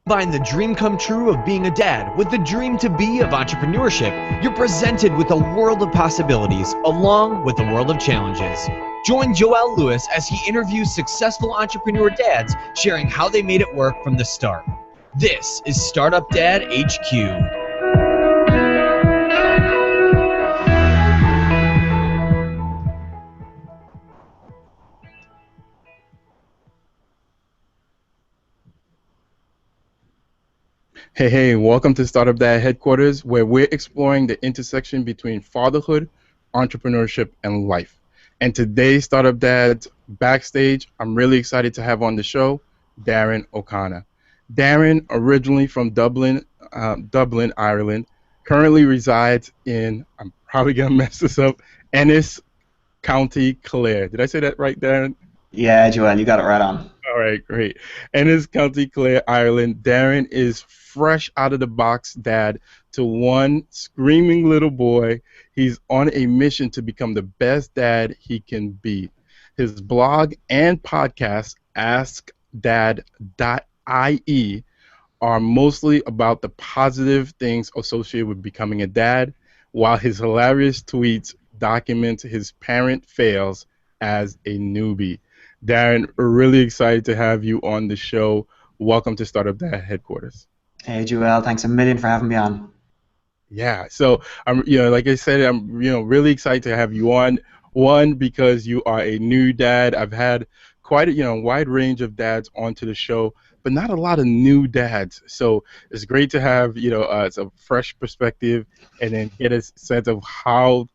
Combine the dream come true of being a dad with the dream to be of entrepreneurship. You're presented with a world of possibilities, along with a world of challenges. Join Joel Lewis as he interviews successful entrepreneur dads, sharing how they made it work from the start. This is Startup Dad HQ. Hey, welcome to Startup Dad Headquarters, where we're exploring the intersection between fatherhood, entrepreneurship, and life. And today, Startup Dad's backstage, I'm really excited to have on the show Darren O'Connor. Darren, originally from Dublin, Ireland, currently resides in, I'm probably going to mess this up, Ennis County, Clare. Did I say that right, Darren? Yeah, Joel, you got it right on. All right, great. Ennis County, Clare, Ireland. Darren is fresh out of the box dad to one screaming little boy. He's on a mission to become the best dad he can be. His blog and podcast, askdad.ie, are mostly about the positive things associated with becoming a dad, while his hilarious tweets document his parent fails as a newbie. Darren, we're really excited to have you on the show. Welcome to Startup Dad Headquarters. Hey, Joel, thanks a million for having me on. Yeah, so I'm, like I said, I'm, really excited to have you on. One, because you are a new dad. I've had quite a, wide range of dads onto the show, but not a lot of new dads. So it's great to have, a fresh perspective, and then get a sense of how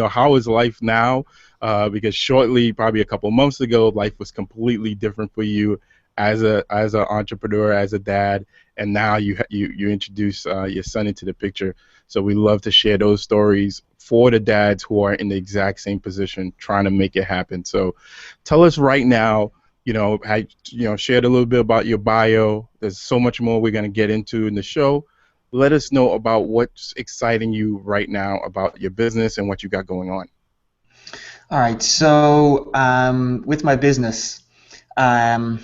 how is life now. Because shortly, probably a couple months ago, life was completely different for you as an entrepreneur, as a dad, and now you introduce your son into the picture. So we love to share those stories for the dads who are in the exact same position, trying to make it happen. So tell us right now, shared a little bit about your bio. There's so much more we're going to get into in the show. Let us know about what's exciting you right now about your business and what you got going on. All right, so with my business, I've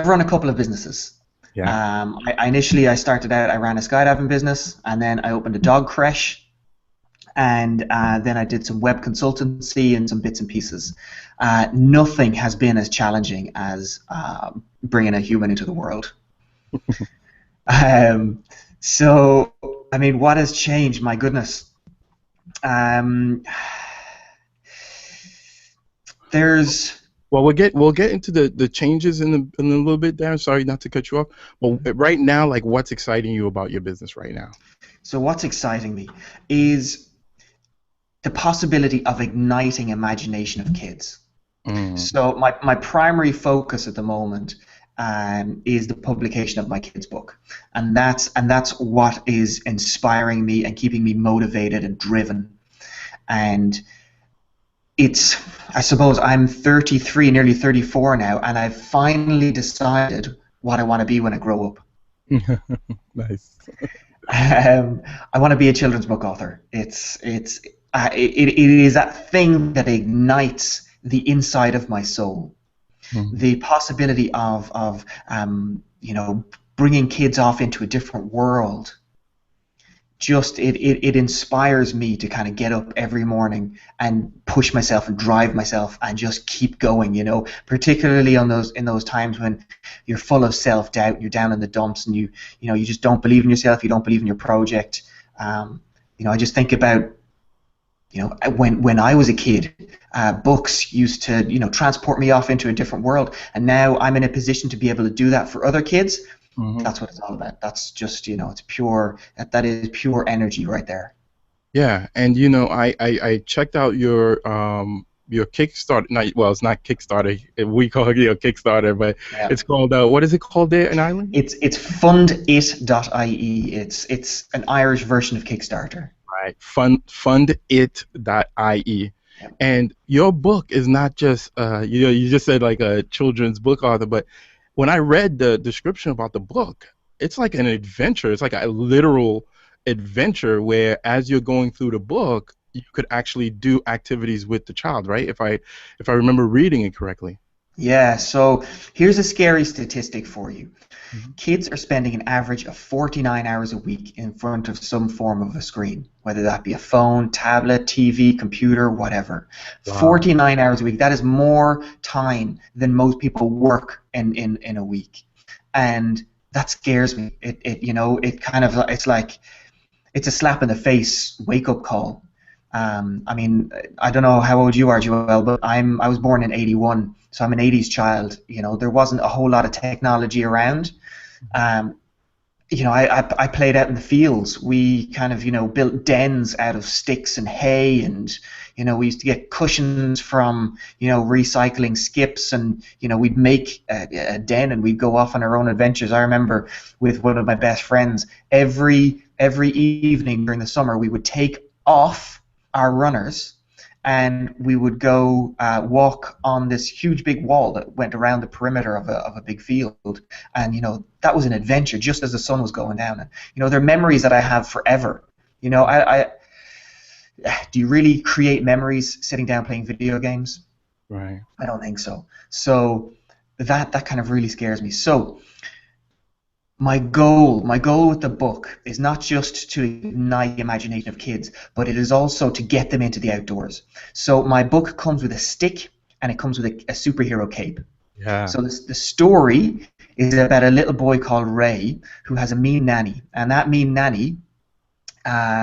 run a couple of businesses. Yeah. Initially I started out, I ran a skydiving business, and then I opened a dog creche, and then I did some web consultancy and some bits and pieces. Nothing has been as challenging as bringing a human into the world. So, I mean, what has changed? My goodness. Well, we'll get into the changes in a little bit, Darren. Sorry not to cut you off. But right now, like, what's exciting you about your business right now? So what's exciting me is the possibility of igniting imagination of kids. So my primary focus at the moment is the publication of my kids' book, and that's what is inspiring me and keeping me motivated and driven. And I suppose I'm 33, nearly 34 now, and I've finally decided what I want to be when I grow up. Nice. I want to be a children's book author. It is that thing that ignites the inside of my soul. Mm-hmm. The possibility of bringing kids off into a different world. Just it inspires me to kind of get up every morning and push myself and drive myself and just keep going, particularly in those times when you're full of self-doubt, you're down in the dumps, and you just don't believe in yourself, you don't believe in your project. I just think about when I was a kid, books used to transport me off into a different world, and now I'm in a position to be able to do that for other kids. Mm-hmm. That's what it's all about. That's just, it's pure, that is pure energy right there. Yeah, and I checked out your Kickstarter. It's not Kickstarter. We call it Kickstarter, but yeah. It's called what is it called there in Ireland? It's fundit.ie. It's an Irish version of Kickstarter. Right. Fundit.ie. Yeah. And your book is not just you just said like a children's book author, but when I read the description about the book, it's like an adventure. It's like a literal adventure where, as you're going through the book, you could actually do activities with the child, right? If I remember reading it correctly. Yeah, so here's a scary statistic for you. Mhm. Kids are spending an average of 49 hours a week in front of some form of a screen, whether that be a phone, tablet, TV, computer, whatever. Wow. 49 hours a week, that is more time than most people work in a week. And that scares me. It kind of, it's like, it's a slap in the face wake up call. I mean, I don't know how old you are, Joel, but I was born in '81, so I'm an '80s child. There wasn't a whole lot of technology around. Um, I played out in the fields. We kind of, built dens out of sticks and hay, and we used to get cushions from, recycling skips, and we'd make a den, and we'd go off on our own adventures. I remember with one of my best friends, every evening during the summer, we would take off our runners and we would go walk on this huge big wall that went around the perimeter of a big field, and that was an adventure just as the sun was going down. And they're memories that I have forever. I do you really create memories sitting down playing video games? Right. I don't think so. So that kind of really scares me. So my goal with the book is not just to ignite the imagination of kids, but it is also to get them into the outdoors. So my book comes with a stick and it comes with a superhero cape. Yeah. So the story is about a little boy called Ray who has a mean nanny, and that mean nanny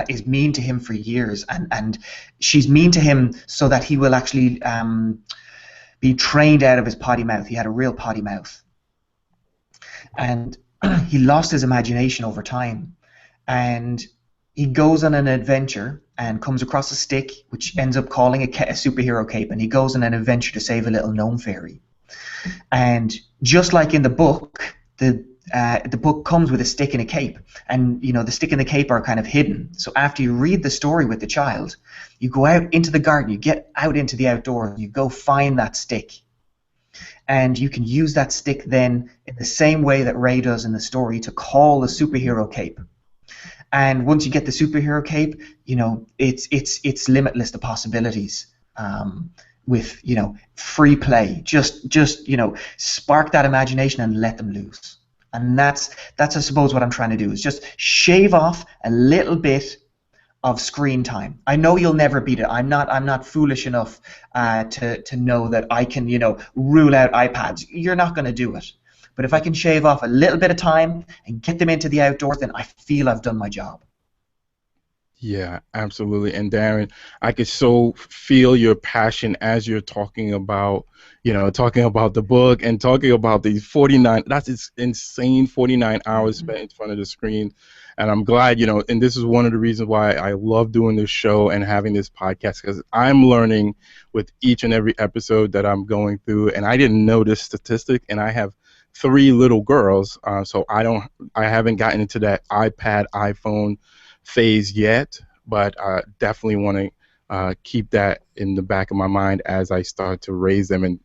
is mean to him for years, and she's mean to him so that he will actually be trained out of his potty mouth. He had a real potty mouth, and he lost his imagination over time, and he goes on an adventure and comes across a stick which ends up calling a superhero cape, and he goes on an adventure to save a little gnome fairy. And just like in the book, the book comes with a stick and a cape, and the stick and the cape are kind of hidden. So after you read the story with the child, you go out into the garden, you get out into the outdoors, you go find that stick, and you can use that stick then in the same way that Ray does in the story to call the superhero cape. And once you get the superhero cape, it's limitless, the possibilities. With free play, just spark that imagination and let them loose. And that's I suppose what I'm trying to do is just shave off a little bit of screen time. I know you'll never beat it. I'm not foolish enough to know that I can rule out iPads. You're not going to do it. But if I can shave off a little bit of time and get them into the outdoors, then I feel I've done my job. Yeah, absolutely. And Darren, I could so feel your passion as you're talking about, talking about the book and talking about these 49, that's insane 49 hours spent in front of the screen. And I'm glad, and this is one of the reasons why I love doing this show and having this podcast, because I'm learning with each and every episode that I'm going through. And I didn't know this statistic, and I have three little girls, so I haven't gotten into that iPad, iPhone phase yet, but definitely want to keep that in the back of my mind as I start to raise them. And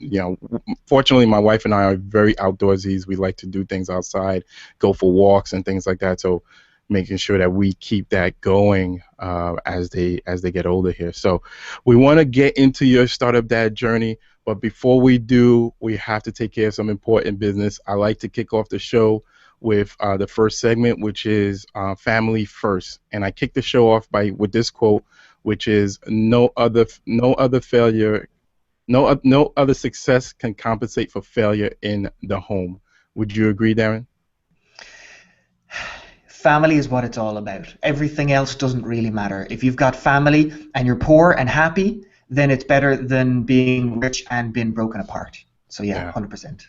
fortunately, my wife and I are very outdoorsy. We like to do things outside, go for walks and things like that. So making sure that we keep that going as they get older here. So we want to get into your startup dad journey, but before we do, we have to take care of some important business. I like to kick off the show with the first segment, which is family first, and I kick the show off with this quote, which is no other failure, no other success can compensate for failure in the home. Would you agree, Darren? Family is what it's all about. Everything else doesn't really matter. If you've got family and you're poor and happy, then it's better than being rich and being broken apart. So yeah, 100%.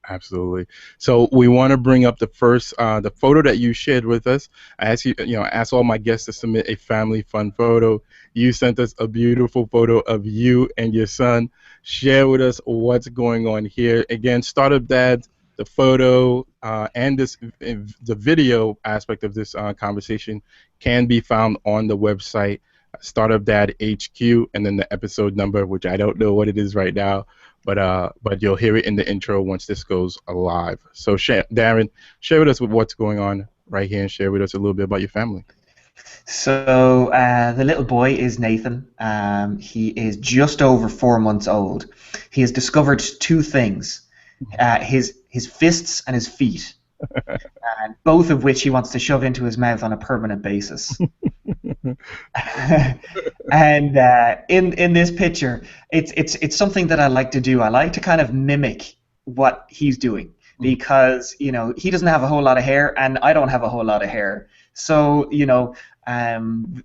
Absolutely. So we want to bring up the first, the photo that you shared with us. I asked asked all my guests to submit a family fun photo. You sent us a beautiful photo of you and your son. Share with us what's going on here. Again, Startup Dads, the photo and the video aspect of this conversation can be found on the website, Startup Dad HQ, and then the episode number, which I don't know what it is right now. But you'll hear it in the intro once this goes live. So Darren, share with us what's going on right here, and share with us a little bit about your family. So the little boy is Nathan. He is just over 4 months old. He has discovered two things: his fists and his feet, and both of which he wants to shove into his mouth on a permanent basis. And in this picture, it's something that I like to do. I like to kind of mimic what he's doing because he doesn't have a whole lot of hair and I don't have a whole lot of hair. So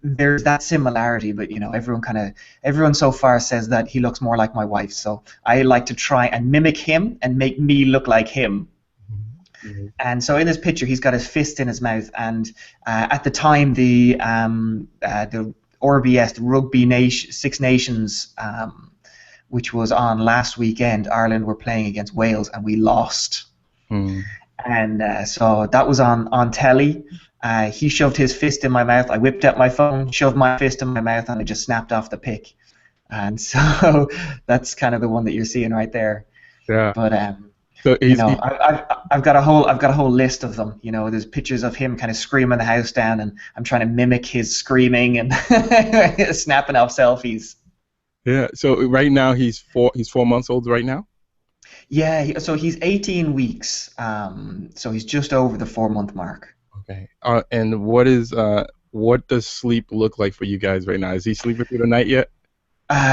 there's that similarity, but everyone so far says that he looks more like my wife. So I like to try and mimic him and make me look like him. And so in this picture, he's got his fist in his mouth, and at the time the RBS, the Rugby Six Nations, which was on last weekend, Ireland were playing against Wales, and we lost. And so that was on telly. He shoved his fist in my mouth. I whipped out my phone, shoved my fist in my mouth, and I just snapped off the pic. And so that's kind of the one that you're seeing right there. Yeah. But so I've got a whole list of them. There's pictures of him kind of screaming the house down, and I'm trying to mimic his screaming and snapping off selfies. Yeah. So right now he's 4 months old right now. Yeah. So he's 18 weeks. So he's just over the 4-month mark. Okay. And what does sleep look like for you guys right now? Is he sleeping through the night yet?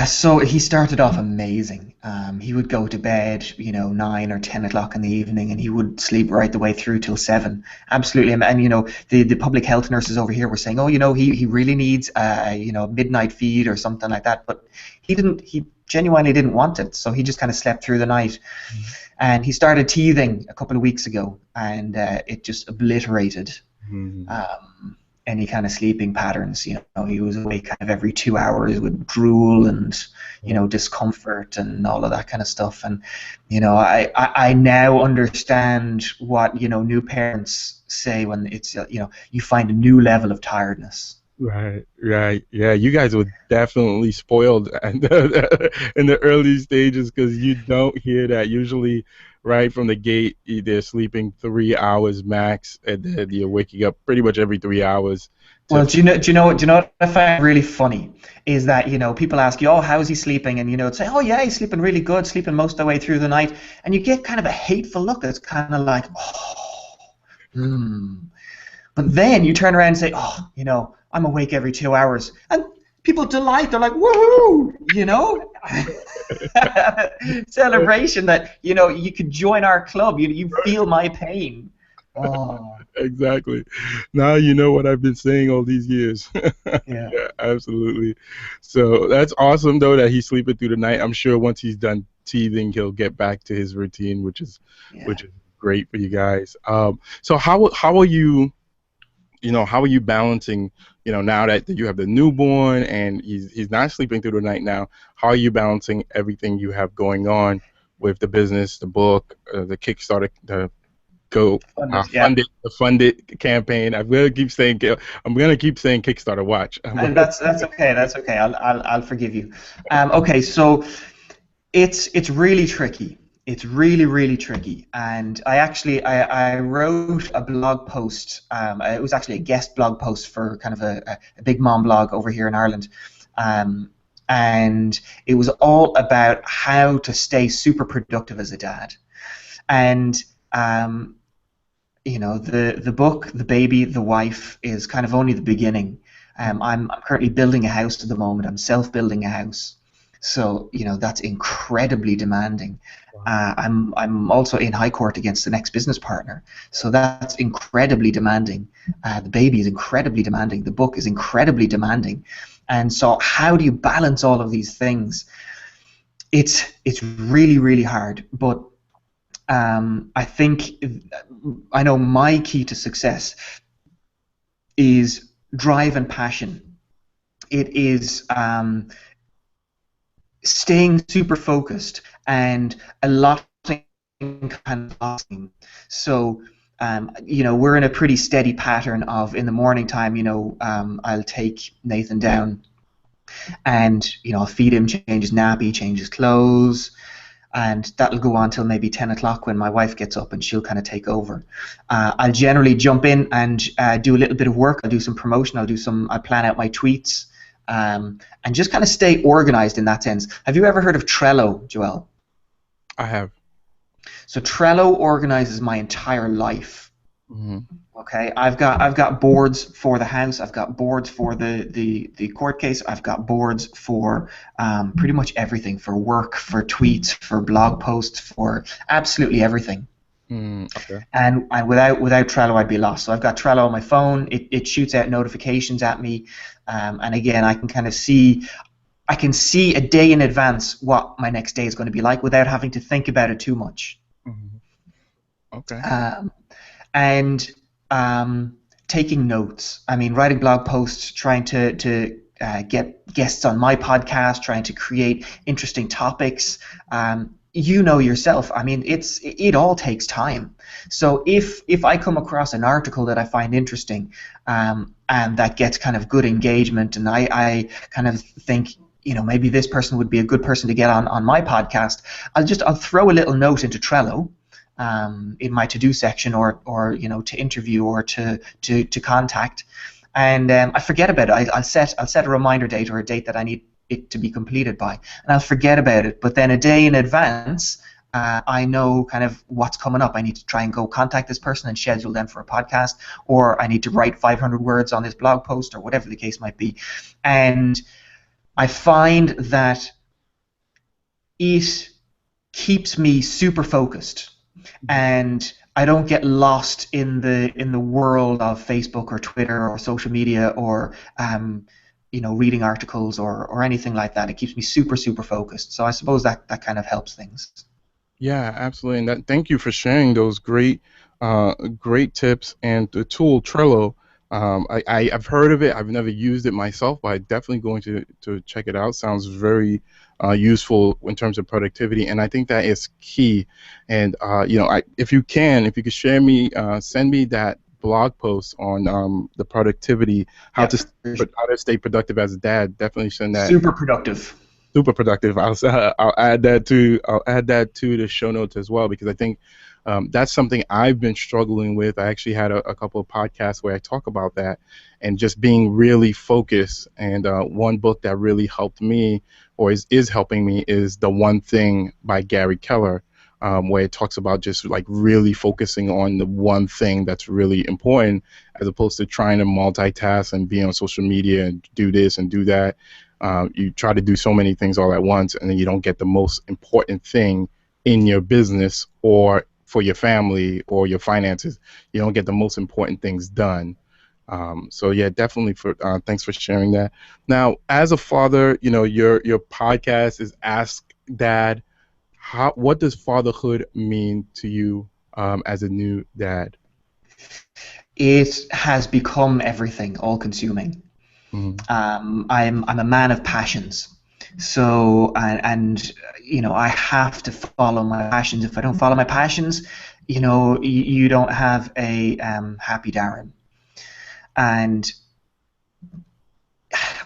So he started off amazing. He would go to bed, 9 or 10 o'clock in the evening, and he would sleep right the way through till 7. Absolutely. And the public health nurses over here were saying, oh, he really needs midnight feed or something like that. But he genuinely didn't want it, so he just kind of slept through the night. And he started teething a couple of weeks ago, and it just obliterated any kind of sleeping patterns. He was awake kind of every 2 hours with drool and discomfort and all of that kind of stuff. And I now understand what new parents say when it's you find a new level of tiredness. Right. Yeah, you guys were definitely spoiled in the early stages because you don't hear that. Usually, right from the gate, they're sleeping 3 hours max, and then you're waking up pretty much every 3 hours. Well, do you know what I find really funny is that people ask you, oh, how's he sleeping, and it's say, oh yeah, he's sleeping really good, sleeping most of the way through the night, and you get kind of a hateful look. It's kind of like, But then you turn around and say, oh, I'm awake every 2 hours. And people delight. They're like, woohoo! Celebration that, you could join our club. You feel my pain. Oh. Exactly. Now you know what I've been saying all these years. Yeah. Yeah, absolutely. So that's awesome, though, that he's sleeping through the night. I'm sure once he's done teething, he'll get back to his routine, which is great for you guys. So how are you? How are you balancing, now that you have the newborn and he's not sleeping through the night now, how are you balancing everything you have going on with the business, the book, the Kickstarter, the Fund It campaign? I'm gonna keep saying Kickstarter. Watch. And that's okay. That's okay. I'll forgive you. Okay, so it's really tricky. It's really, really tricky, and I wrote a blog post. It was actually a guest blog post for kind of a big mom blog over here in Ireland, and it was all about how to stay super productive as a dad. And the book, the baby, the wife is kind of only the beginning. I'm currently building a house at the moment. I'm self-building a house. So that's incredibly demanding. I'm also in high court against the next business partner, so that's incredibly demanding. The baby is incredibly demanding. The book is incredibly demanding, and so how do you balance all of these things? It's really, really hard. But I know my key to success is drive and passion. It is staying super focused and allotting kind of time. So we're in a pretty steady pattern of, in the morning time, I'll take Nathan down and I'll feed him, change his nappy, change his clothes. and that'll go on till maybe 10 o'clock when my wife gets up and she'll kind of take over. I'll generally jump in and do a little bit of work. I'll do some promotion. I'll plan out my tweets, and just kind of stay organized in that sense. Have you ever heard of Trello, Joel? I have. So Trello organizes my entire life. Mm-hmm. Okay, I've got boards for the house. I've got boards for the court case. I've got boards for pretty much everything, for work, for tweets, for blog posts, for absolutely everything. Okay. And without Trello, I'd be lost. So I've got Trello on my phone. It shoots out notifications at me, and again, I can kind of see. I can see a day in advance what my next day is going to be like without having to think about it too much. Mm-hmm. Okay. And taking notes. I mean, writing blog posts, trying to get guests on my podcast, trying to create interesting topics. You know yourself. I mean, it all takes time. So if I come across an article that I find interesting, and that gets kind of good engagement, and I kind of think, maybe this person would be a good person to get on my podcast, I'll throw a little note into Trello, in my to-do section, or to interview, or to contact, and I forget about it. I'll set a reminder date, or a date that I need it to be completed by, and I'll forget about it. But then a day in advance, I know kind of what's coming up. I need to try and go contact this person and schedule them for a podcast, or I need to write 500 words on this blog post, or whatever the case might be. And I find that it keeps me super focused, and I don't get lost in the world of Facebook or Twitter or social media, or reading articles or anything like that. It keeps me super focused. So I suppose that kind of helps things. Yeah, absolutely. And thank you for sharing those great tips. And the tool Trello, I've heard of it. I've never used it myself, but I'm definitely going to check it out. Sounds very useful in terms of productivity, and I think that is key. And if you could send me that blog post on the productivity, how to stay productive as a dad. Definitely send that. Super productive. I'll add that to the show notes as well, because I think that's something I've been struggling with. I actually had a couple of podcasts where I talk about that, and just being really focused. And one book that really helped me, or is helping me, is The One Thing by Gary Keller, where it talks about just like really focusing on the one thing that's really important, as opposed to trying to multitask and be on social media and do this and do that. You try to do so many things all at once, and then you don't get the most important thing in your business, or for your family, or your finances. You don't get the most important things done. So yeah, definitely thanks for sharing that. Now, as a father, your podcast is Ask Dad. What does fatherhood mean to you as a new dad? It has become everything, all-consuming. Mm-hmm. I'm a man of passions. So and I have to follow my passions. If I don't follow my passions, you don't have a happy Darren. And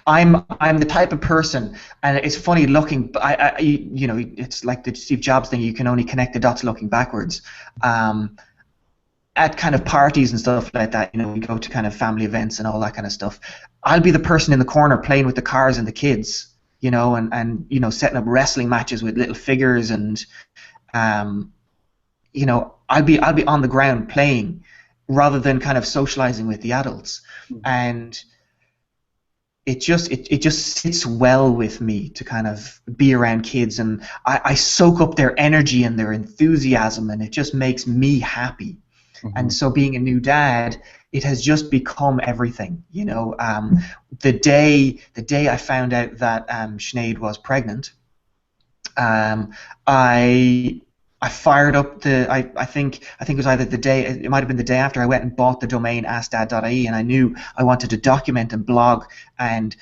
I'm the type of person, and it's funny looking. It's like the Steve Jobs thing. You can only connect the dots looking backwards. At kind of parties and stuff like that, we go to kind of family events and all that kind of stuff. I'll be the person in the corner playing with the cars and the kids, and setting up wrestling matches with little figures, and I'll be on the ground playing, rather than kind of socializing with the adults. Mm-hmm. And it just sits well with me to kind of be around kids, and I soak up their energy and their enthusiasm, and it just makes me happy. Mm-hmm. And so being a new dad, it has just become everything. The day I found out that Sinead was pregnant, I fired up I think it was either it might have been the day after, I went and bought the domain askdad.ie, and I knew I wanted to document and blog and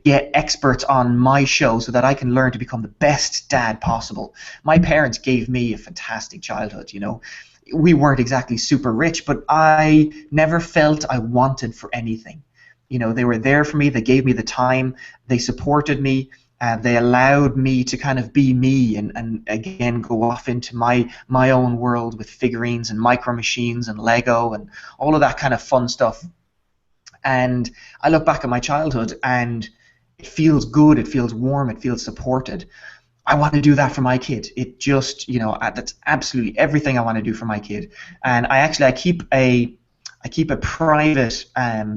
get experts on my show so that I can learn to become the best dad possible. My parents gave me a fantastic childhood. We weren't exactly super rich, but I never felt I wanted for anything. They were there for me. They gave me the time. They supported me. They allowed me to kind of be me and again go off into my own world with figurines and micro machines and Lego and all of that kind of fun stuff. And I look back at my childhood and it feels good, it feels warm, it feels supported. I want to do that for my kid. It just, that's absolutely everything I want to do for my kid. And I keep a private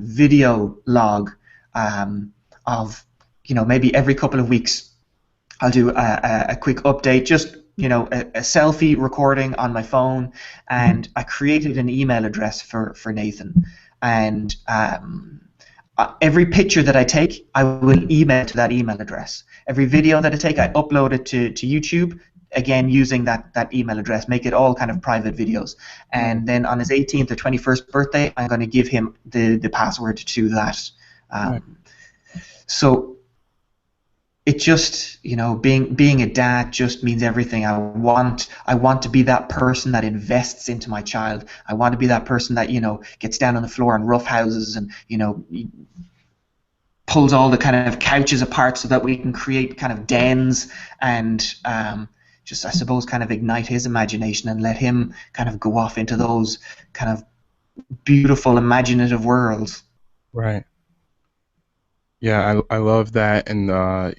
video log of, maybe every couple of weeks I'll do a quick update, just a selfie recording on my phone, and I created an email address for Nathan, and every picture that I take, I will email to that email address. Every video that I take, I upload it to YouTube, again using that email address, make it all kind of private videos. And then on his 18th or 21st birthday, I'm going to give him the password to that. So it just, being a dad just means everything. I want to be that person that invests into my child. I want to be that person that, gets down on the floor and roughhouses and, pulls all the kind of couches apart so that we can create kind of dens and just, I suppose, kind of ignite his imagination and let him kind of go off into those kind of beautiful, imaginative worlds. Right. Yeah, I love that, and I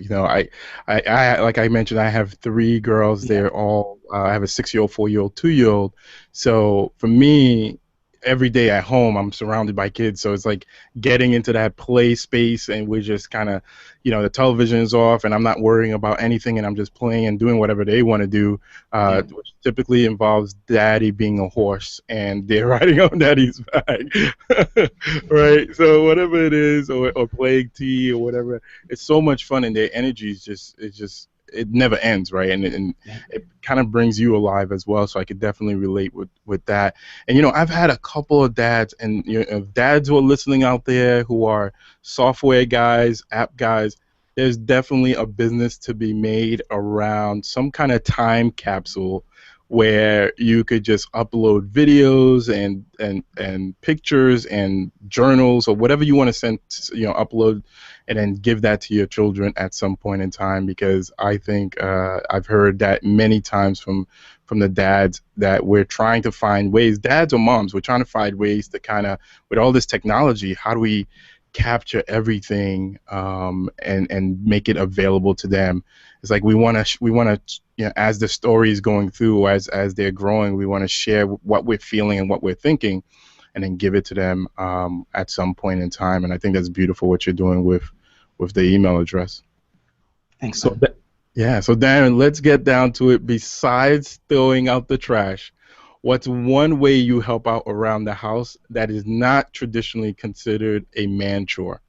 like I mentioned, I have three girls. Yeah. They're all I have a 6-year-old, 4-year-old, 2-year-old. So for me, every day at home, I'm surrounded by kids. So it's like getting into that play space, and we're just kind of, the television is off, and I'm not worrying about anything, and I'm just playing and doing whatever they want to do, which typically involves daddy being a horse, and they're riding on daddy's back, right? So whatever it is, or playing tea or whatever, it's so much fun, and their energy is just it never ends, right? And it kind of brings you alive as well. So I could definitely relate with that. And I've had a couple of dads, and dads who are listening out there who are software guys, app guys. There's definitely a business to be made around some kind of time capsule where you could just upload videos and pictures and journals or whatever you want to send, upload, and then give that to your children at some point in time. Because I think I've heard that many times from the dads that we're trying to find ways, dads or moms, we're trying to find ways to kind of, with all this technology, how do we capture everything and make it available to them? It's like we want to as the story is going through, as they're growing, we want to share what we're feeling and what we're thinking, and then give it to them at some point in time. And I think that's beautiful what you're doing with the email address. Thanks. So so Darren, let's get down to it. Besides throwing out the trash, what's one way you help out around the house that is not traditionally considered a man chore?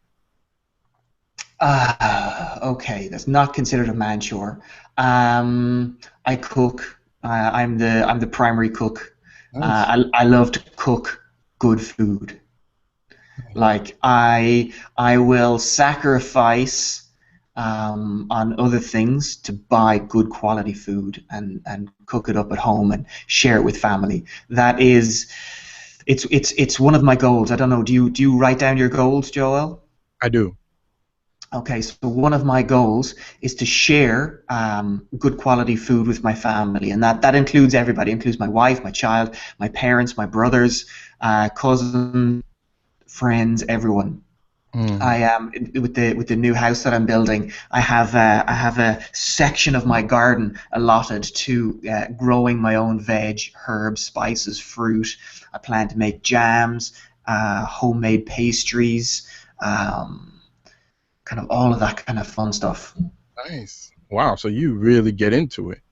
Okay, that's not considered a man chore. I cook. I'm the primary cook. Nice. I love to cook good food. Like I will sacrifice on other things to buy good quality food and cook it up at home and share it with family. That is, it's one of my goals. I don't know. Do you write down your goals, Joel? I do. Okay, so one of my goals is to share good quality food with my family, and that includes everybody. It includes my wife, my child, my parents, my brothers, cousins, friends, everyone. I am with the new house that I'm building. I have a section of my garden allotted to growing my own veg, herbs, spices, fruit. I plan to make jams, homemade pastries. Kind of all of that kind of fun stuff. Nice. Wow. So you really get into it.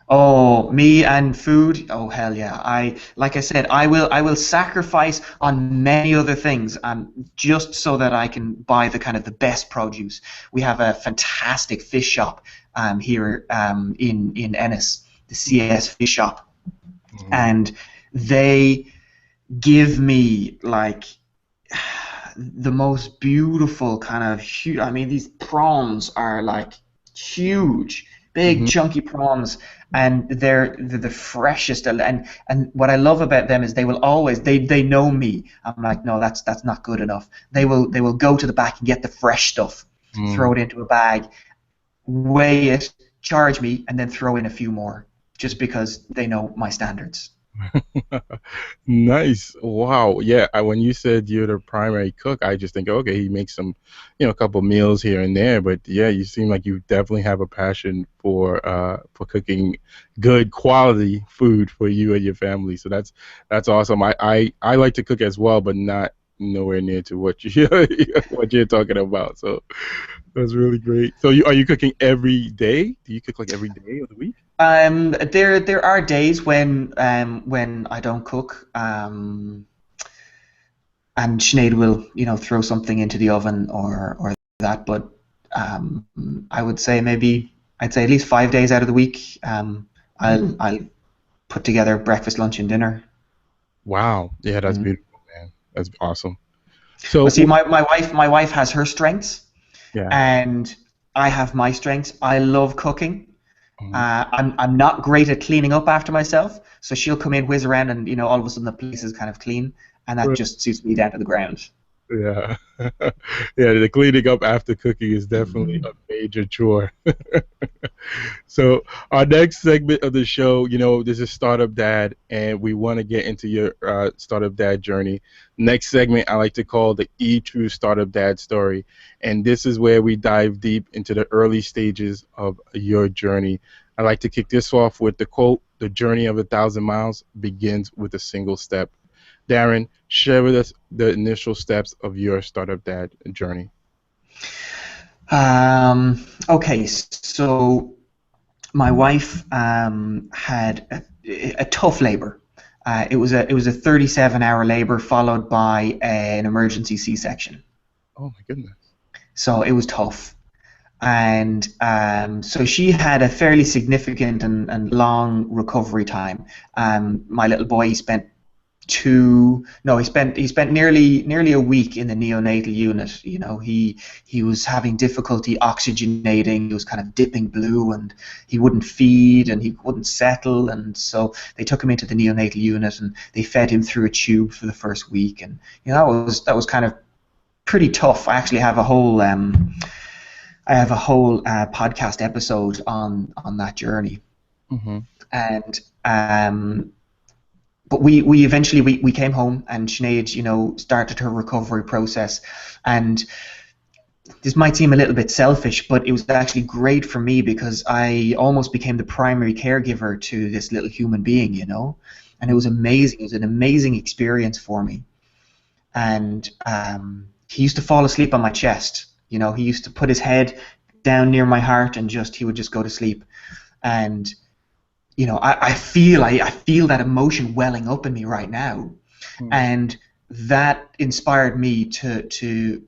Oh, me and food. Oh, hell yeah. Like I said, I will sacrifice on many other things, just so that I can buy the best produce. We have a fantastic fish shop here in Ennis, the CS Fish Shop, and they give me like the most beautiful kind of huge. I mean, these prawns are like huge, big chunky prawns, and they're the freshest. And what I love about them is they will always they know me. I'm like, no, that's not good enough. They will go to the back and get the fresh stuff, throw it into a bag, weigh it, charge me, and then throw in a few more, just because they know my standards. Nice. Wow. Yeah. When you said you're the primary cook, I just think, okay, he makes some, a couple meals here and there. But yeah, you seem like you definitely have a passion for cooking good quality food for you and your family. So that's awesome. I like to cook as well, but not nowhere near to what you what you're talking about. So that's really great. So are you cooking every day? Do you cook like every day of the week? There are days when I don't cook, and Sinead will throw something into the oven or that. But I would say I'd say at least 5 days out of the week, I'll put together breakfast, lunch, and dinner. Wow. Yeah, that's beautiful, man. That's awesome. Well, So see, my wife has her strengths, yeah. and I have my strengths. I love cooking. I'm not great at cleaning up after myself, so she'll come in, whiz around, and all of a sudden the place is kind of clean, and that just suits me down to the ground. Yeah. Yeah, the cleaning up after cooking is definitely a major chore. So our next segment of the show, this is Startup Dad, and we want to get into your Startup Dad journey. Next segment I like to call the True Startup Dad story, and this is where we dive deep into the early stages of your journey. I like to kick this off with the quote, "The journey of 1,000 miles begins with a single step." Darren, share with us the initial steps of your Startup Dad journey. Okay, so my wife had a tough labor. It was a 37-hour labor followed by an emergency C-section. Oh my goodness. So it was tough. And so she had a fairly significant and long recovery time. My little boy, he spent nearly a week in the neonatal unit. He was having difficulty oxygenating. He was kind of dipping blue, and he wouldn't feed, and he wouldn't settle. And so they took him into the neonatal unit, and they fed him through a tube for the first week. And that was kind of pretty tough. I actually have a whole podcast episode on that journey. And but we eventually we came home, and Sinead started her recovery process. And this might seem a little bit selfish, but it was actually great for me because I almost became the primary caregiver to this little human being, and it was amazing. It was an amazing experience for me. And he used to fall asleep on my chest. He used to put his head down near my heart, and he would just go to sleep. And I feel that emotion welling up in me right now, and that inspired me to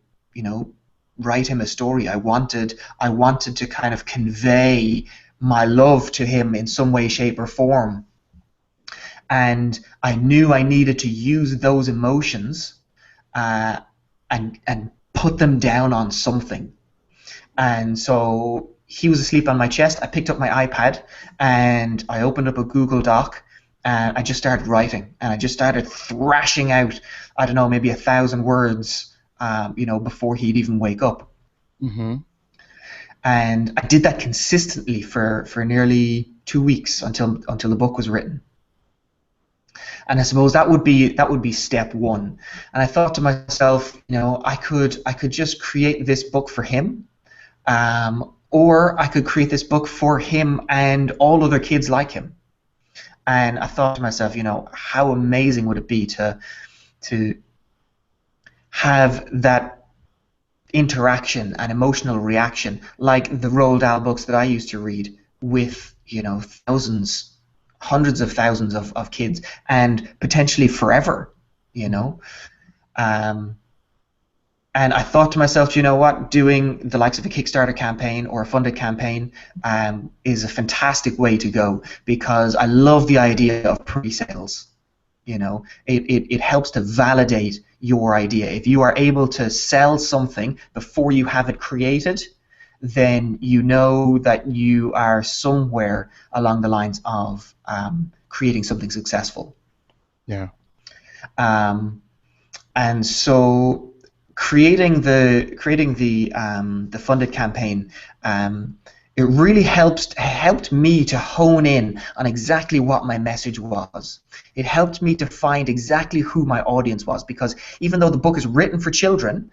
write him a story. I wanted to kind of convey my love to him in some way, shape, or form, and I knew I needed to use those emotions and put them down on something. And so he was asleep on my chest. I picked up my iPad and I opened up a Google Doc, and I just started writing, and I just started thrashing out, I don't know, maybe 1,000 words, before he'd even wake up. And I did that consistently for nearly 2 weeks until the book was written. And I suppose that would be step one. And I thought to myself, I could just create this book for him, or I could create this book for him and all other kids like him. And I thought to myself, how amazing would it be to have that interaction and emotional reaction like the Roald Dahl books that I used to read with, thousands, hundreds of thousands of kids, and potentially forever, And I thought to myself, doing the likes of a Kickstarter campaign or a funded campaign is a fantastic way to go, because I love the idea of pre-sales. It helps to validate your idea. If you are able to sell something before you have it created, then you know that you are somewhere along the lines of creating something successful. Yeah. And so creating the funded campaign, It really helped me to hone in on exactly what my message was. It helped me to find exactly who my audience was, because even though the book is written for children,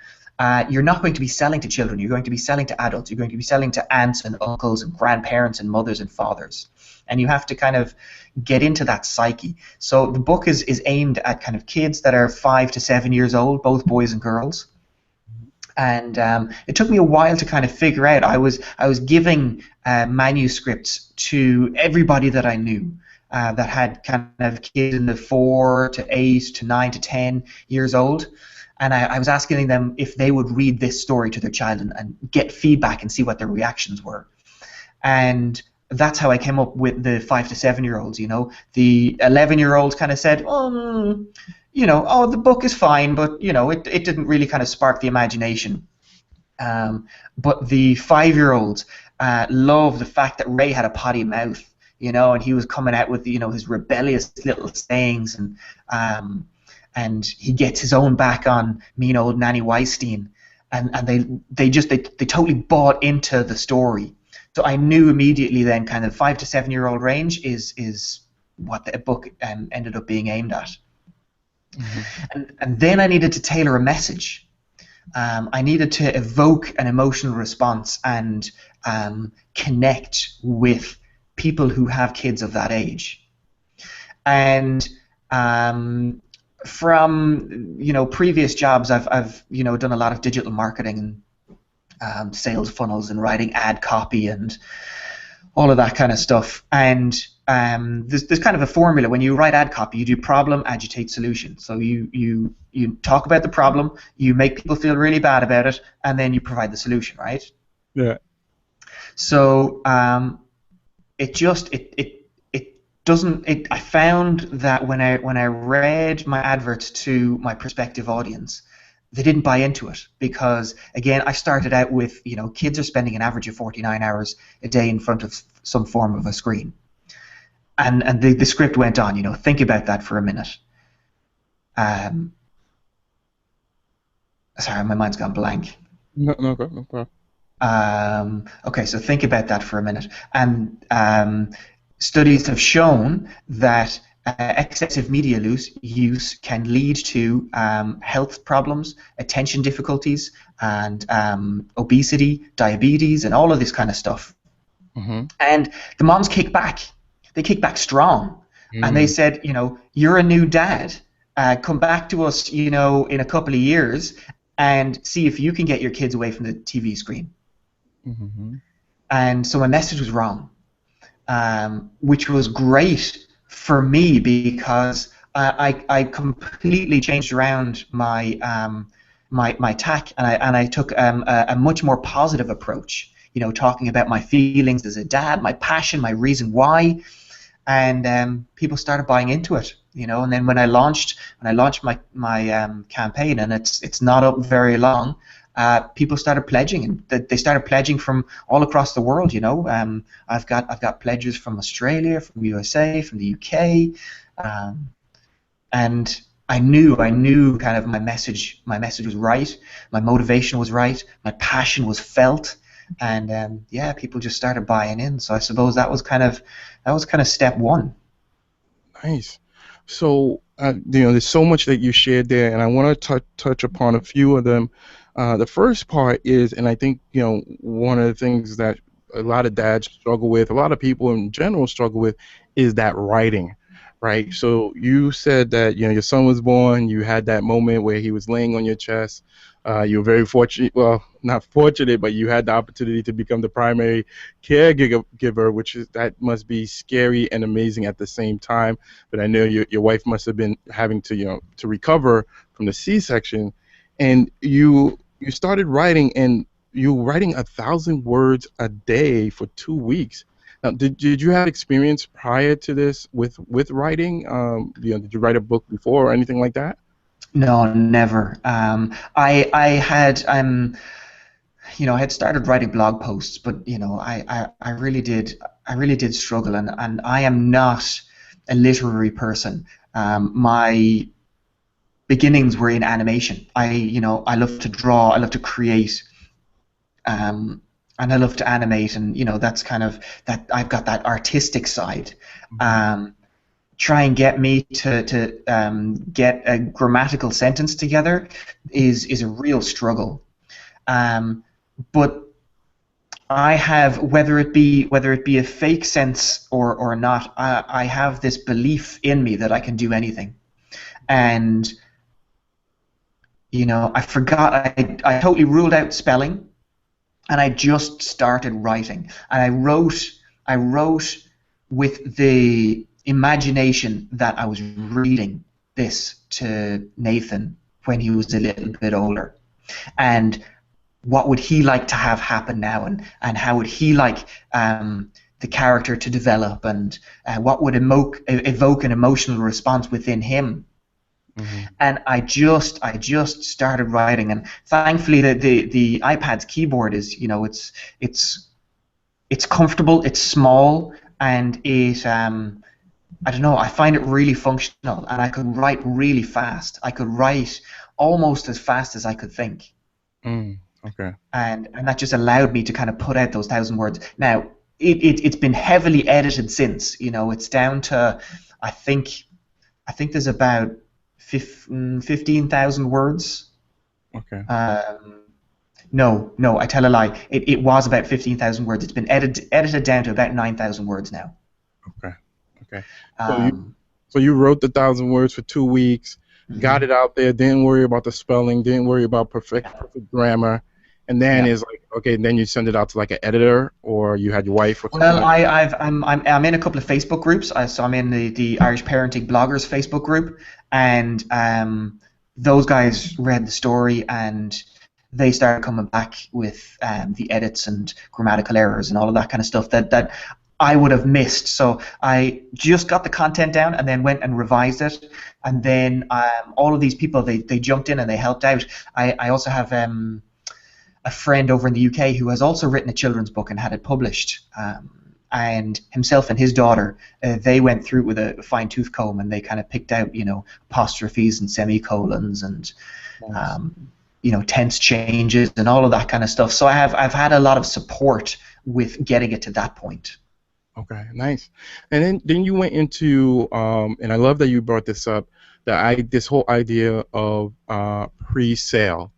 you're not going to be selling to children. You're going to be selling to adults. You're going to be selling to aunts and uncles and grandparents and mothers and fathers. And you have to kind of get into that psyche. So the book is aimed at kind of kids that are 5 to 7 years old, both boys and girls. And it took me a while to kind of figure out. I was giving manuscripts to everybody that I knew that had kind of kids in the 4 to 8 to 9 to 10 years old. And I was asking them if they would read this story to their child and get feedback and see what their reactions were. And that's how I came up with the 5 to 7 year olds. You know, the 11-year-olds kind of said, you know, oh, the book is fine, but you know, it didn't really kind of spark the imagination. But the 5-year-olds loved the fact that Ray had a potty mouth, you know, and he was coming out with, you know, his rebellious little sayings, and he gets his own back on mean old Nanny Weinstein, and they totally bought into the story. So I knew immediately then, kind of 5 to 7 year old range is what the book ended up being aimed at. Mm-hmm. And then I needed to tailor a message. I needed to evoke an emotional response and connect with people who have kids of that age. And from, you know, previous jobs, I've you know, done a lot of digital marketing and sales funnels and writing ad copy and all of that kind of stuff. And there's kind of a formula. When you write ad copy, you do problem, agitate, solution. So you talk about the problem, you make people feel really bad about it, and then you provide the solution, right? Yeah. So I found that when I read my adverts to my prospective audience, they didn't buy into it, because again, I started out with, you know, kids are spending an average of 49 hours a day in front of some form of a screen. And the script went on, you know, think about that for a minute. Sorry, my mind's gone blank. No problem. Okay, so think about that for a minute. And studies have shown that excessive media use can lead to health problems, attention difficulties, and obesity, diabetes, and all of this kind of stuff. Mm-hmm. And the moms kick back. They kick back strong. Mm. And they said, you know, you're a new dad. Come back to us, you know, in a couple of years and see if you can get your kids away from the TV screen. Mm-hmm. And so my message was wrong, which was great for me, because I completely changed around my my tack, and I took a much more positive approach. You know, talking about my feelings as a dad, my passion, my reason why, and people started buying into it. You know, and then when I launched my campaign, and it's not up very long, people started pledging, and they started pledging from all across the world. You know, I've got pledges from Australia, from USA, from the UK, and I knew kind of my message was right, my motivation was right, my passion was felt, and yeah, people just started buying in. So I suppose that was kind of step one. Nice. So you know, there's so much that you shared there, and I want to touch upon a few of them. The first part is, and I think, you know, one of the things that a lot of dads struggle with, a lot of people in general struggle with, is that writing, right? So you said that, you know, your son was born, you had that moment where he was laying on your chest. You were very fortunate, well, not fortunate, but you had the opportunity to become the primary caregiver, that must be scary and amazing at the same time. But I know your wife must have been having to, you know, to recover from the C-section, and you started writing, and you were writing 1,000 words a day for 2 weeks. Now, did you have experience prior to this with writing? You know, did you write a book before or anything like that? No, never. I had you know, I had started writing blog posts, but you know, I really did struggle, and I am not a literary person. My beginnings were in animation. I love to draw, I love to create, and I love to animate, and that's kind of that. I've got that artistic side. Try and get me to get a grammatical sentence together is a real struggle. But I have, whether it be a fake sense or not, I have this belief in me that I can do anything. And I forgot, I totally ruled out spelling, and I just started writing. And I wrote with the imagination that I was reading this to Nathan when he was a little bit older. And what would he like to have happen now, and how would he like the character to develop, and what would evoke an emotional response within him. And I just started writing, and thankfully the iPad's keyboard is, it's comfortable, it's small, and it I don't know, I find it really functional, and I could write really fast. I could write almost as fast as I could think. Okay. And that just allowed me to kind of put out those 1,000 words. Now, it's been heavily edited since. It's down to, I think there's about 15,000 words. Okay. No, I tell a lie. It was about 15,000 words. It's been edited down to about 9,000 words now. Okay. So you wrote the 1,000 words for 2 weeks, got it out there, didn't worry about the spelling, didn't worry about perfect grammar, and then it's like, okay, then you send it out to like an editor, or you had your wife. Well, I'm in a couple of Facebook groups. So I'm in the Irish Parenting Bloggers Facebook group, and those guys read the story, and they started coming back with the edits and grammatical errors and all of that kind of stuff that I would have missed. So I just got the content down and then went and revised it. And then all of these people, they jumped in and they helped out. I also have a friend over in the UK who has also written a children's book and had it published. And himself and his daughter, they went through it with a fine-tooth comb, and they kind of picked out, apostrophes and semicolons and, tense changes and all of that kind of stuff. So I've had a lot of support with getting it to that point. Okay, nice. And then you went into, and I love that you brought this up, this whole idea of pre-sale,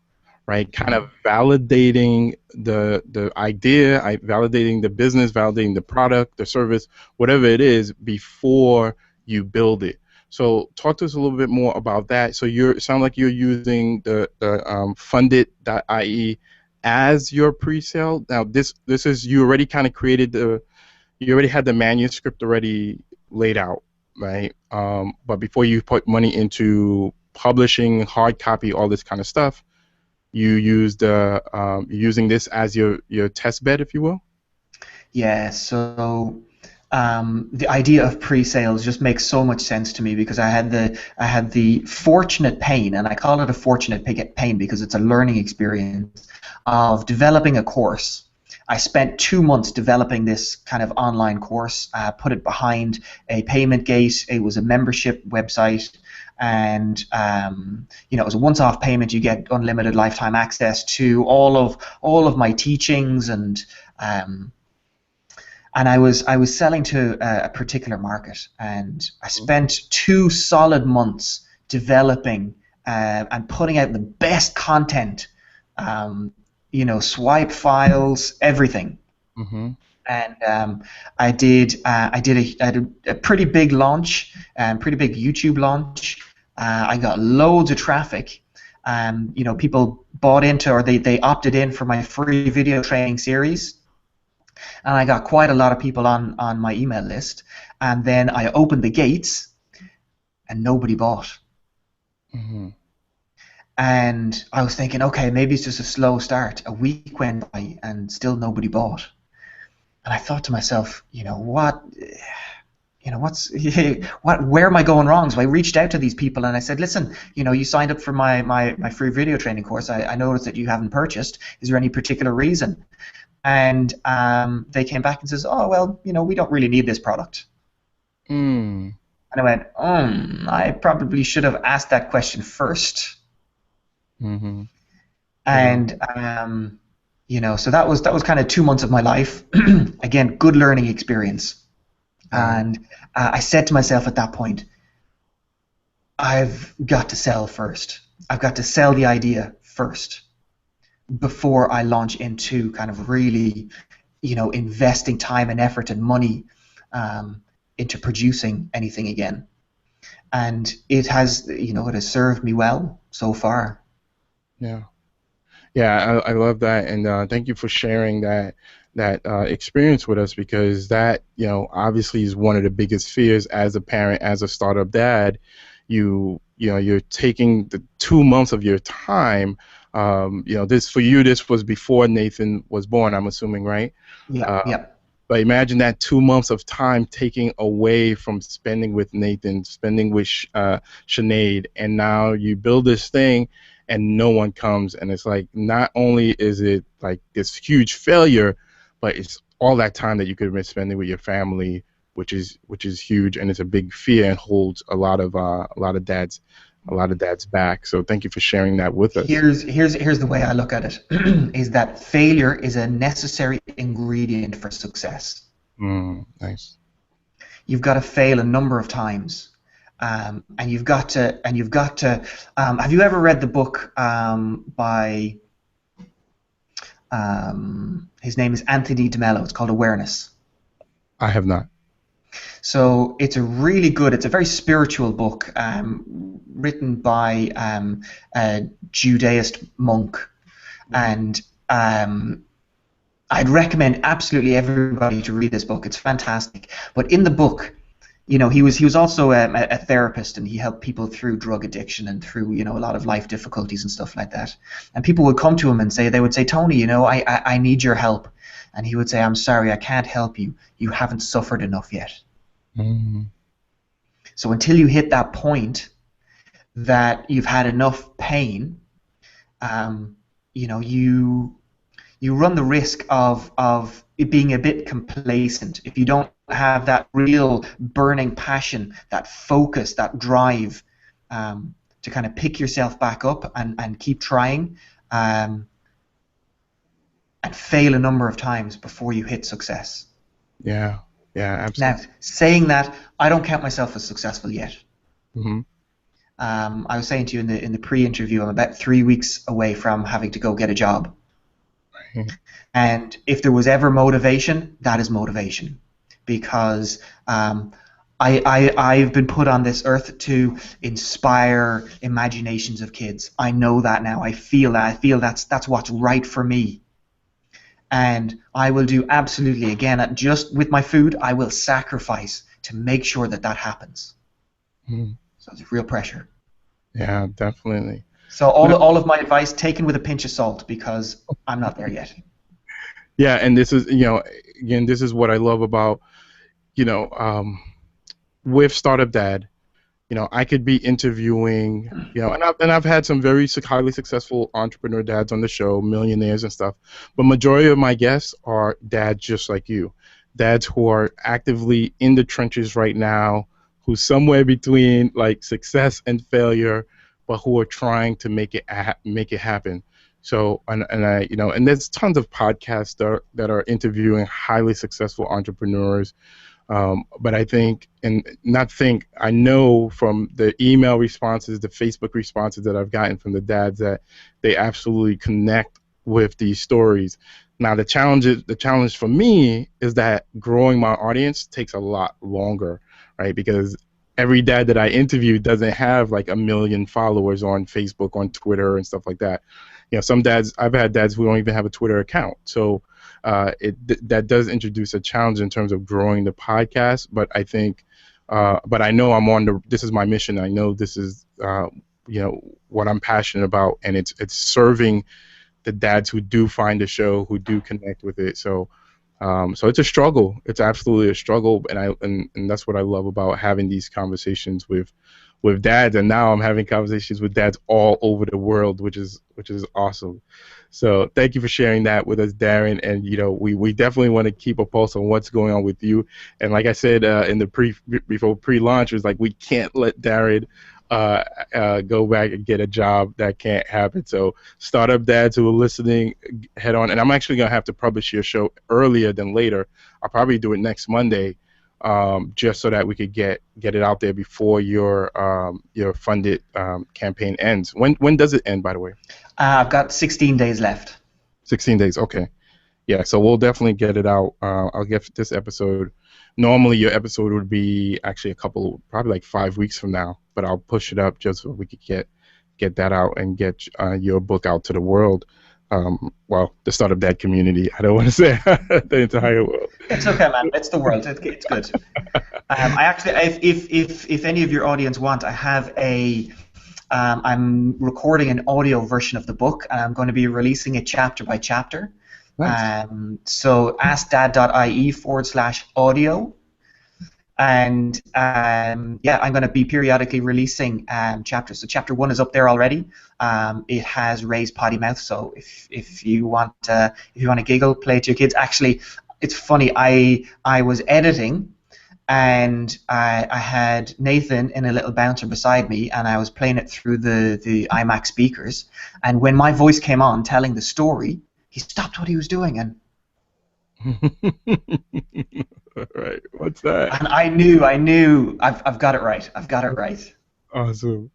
right? Kind of validating the idea, validating the business, validating the product, the service, whatever it is, before you build it. So talk to us a little bit more about that. So it sounds like you're using the funded.ie as your pre-sale. Now this is, you already kind of created you already had the manuscript already laid out, right? But before you put money into publishing, hard copy, all this kind of stuff, you used using this as your test bed, if you will. Yeah. So the idea of pre-sales just makes so much sense to me, because I had the fortunate pain, and I call it a fortunate pain because it's a learning experience, of developing a course. I spent 2 months developing this kind of online course, put it behind a payment gate. It was a membership website, and it was a once-off payment. You get unlimited lifetime access to all of my teachings, and I was selling to a particular market, and I spent 2 solid months developing and putting out the best content. Swipe files, everything. And I did a pretty big launch, pretty big YouTube launch. I got loads of traffic. People bought into, or they opted in for my free video training series, and I got quite a lot of people on my email list. And then I opened the gates, and nobody bought. And I was thinking, okay, maybe it's just a slow start. A week went by and still nobody bought. And I thought to myself, where am I going wrong? So I reached out to these people and I said, listen, you signed up for my free video training course. I noticed that you haven't purchased. Is there any particular reason? And they came back and says, oh, well, we don't really need this product. And I went, I probably should have asked that question first. And So that was kind of 2 months of my life. Again, good learning experience. And I said to myself at that point, I've got to sell first. I've got to sell the idea first before I launch into kind of really, investing time and effort and money into producing anything again. And it has, it has served me well so far. Yeah. Yeah, I love that, and thank you for sharing that experience with us, because that, obviously is one of the biggest fears as a parent, as a startup dad. You're taking the 2 months of your time. This for you, this was before Nathan was born, I'm assuming, right? Yeah. But imagine that 2 months of time taking away from spending with Nathan, spending with Sinead, and now you build this thing and no one comes, and it's like, not only is it like this huge failure, but it's all that time that you could have been spending with your family, which is huge, and it's a big fear and holds a lot of dads back. So thank you for sharing that with us. Here's the way I look at it, is that failure is a necessary ingredient for success. Nice. You've got to fail a number of times. And you've got to. Have you ever read the book by? His name is Anthony DeMello. It's called Awareness. I have not. So it's a very spiritual book, written by a Judaist monk, and I'd recommend absolutely everybody to read this book. It's fantastic. But in the book, he was also a therapist, and he helped people through drug addiction and through a lot of life difficulties and stuff like that. And people would come to him and they would say, Tony, I need your help. And he would say, I'm sorry, I can't help you. You haven't suffered enough yet. Mm-hmm. So until you hit that point that you've had enough pain, you run the risk of it being a bit complacent if you don't have that real burning passion, that focus, that drive to kind of pick yourself back up and keep trying, and fail a number of times before you hit success. Yeah, absolutely. Now, saying that, I don't count myself as successful yet. Mm-hmm. I was saying to you in the pre-interview, I'm about 3 weeks away from having to go get a job. Right. And if there was ever motivation, that is motivation, because I've been put on this earth to inspire imaginations of kids. I know that now. I feel that's what's right for me. And I will do absolutely, again, just with my food, I will sacrifice to make sure that happens. Mm-hmm. So it's real pressure. Yeah, definitely. So all of my advice taken with a pinch of salt, because I'm not there yet. Yeah, and this is, again, this is what I love about, with Startup Dad. I could be interviewing, and I've had some very highly successful entrepreneur dads on the show, millionaires and stuff. But majority of my guests are dads just like you, dads who are actively in the trenches right now, who's somewhere between like success and failure, but who are trying to make it happen. So, and I, and there's tons of podcasts that are interviewing highly successful entrepreneurs. But I know from the email responses, the Facebook responses that I've gotten from the dads, that they absolutely connect with these stories. Now, the challenge for me is that growing my audience takes a lot longer, right? Because every dad that I interview doesn't have like 1 million followers on Facebook, on Twitter, and stuff like that. Some dads, I've had dads who don't even have a Twitter account. So that does introduce a challenge in terms of growing the podcast. But I think, but I know this is my mission. I know this is, what I'm passionate about, and it's serving the dads who do find the show, who do connect with it. So it's a struggle. It's absolutely a struggle, and that's what I love about having these conversations with dads. And now I'm having conversations with dads all over the world, which is awesome. So thank you for sharing that with us, Darren. And we definitely want to keep a pulse on what's going on with you. And like I said in the before pre-launch, was like, we can't let Darren go back and get a job. That can't happen. So startup dads who are listening, head on. And I'm actually going to have to publish your show earlier than later. I'll probably do it next Monday, just so that we could get it out there before your funded campaign ends. When does it end, by the way? I've got 16 days left. 16 days, okay. Yeah, so we'll definitely get it out. I'll get this episode. Normally your episode would be actually probably like 5 weeks from now, but I'll push it up just so we could get that out and get your book out to the world. Well, the Startup Dad community. I don't want to say the entire world. It's okay, man. It's the world. It's good. I actually, if any of your audience want, I have I'm recording an audio version of the book, and I'm going to be releasing it chapter by chapter. Nice. So askdad.ie/audio, and yeah, I'm going to be periodically releasing chapters. So chapter 1 is up there already. It has raised potty mouth, so if you want to giggle, play it to your kids. Actually, it's funny. I was editing, and I had Nathan in a little bouncer beside me, and I was playing it through the iMac speakers. And when my voice came on telling the story, he stopped what he was doing and. Right. What's that? And I knew. I've got it right. I've got it right. Awesome.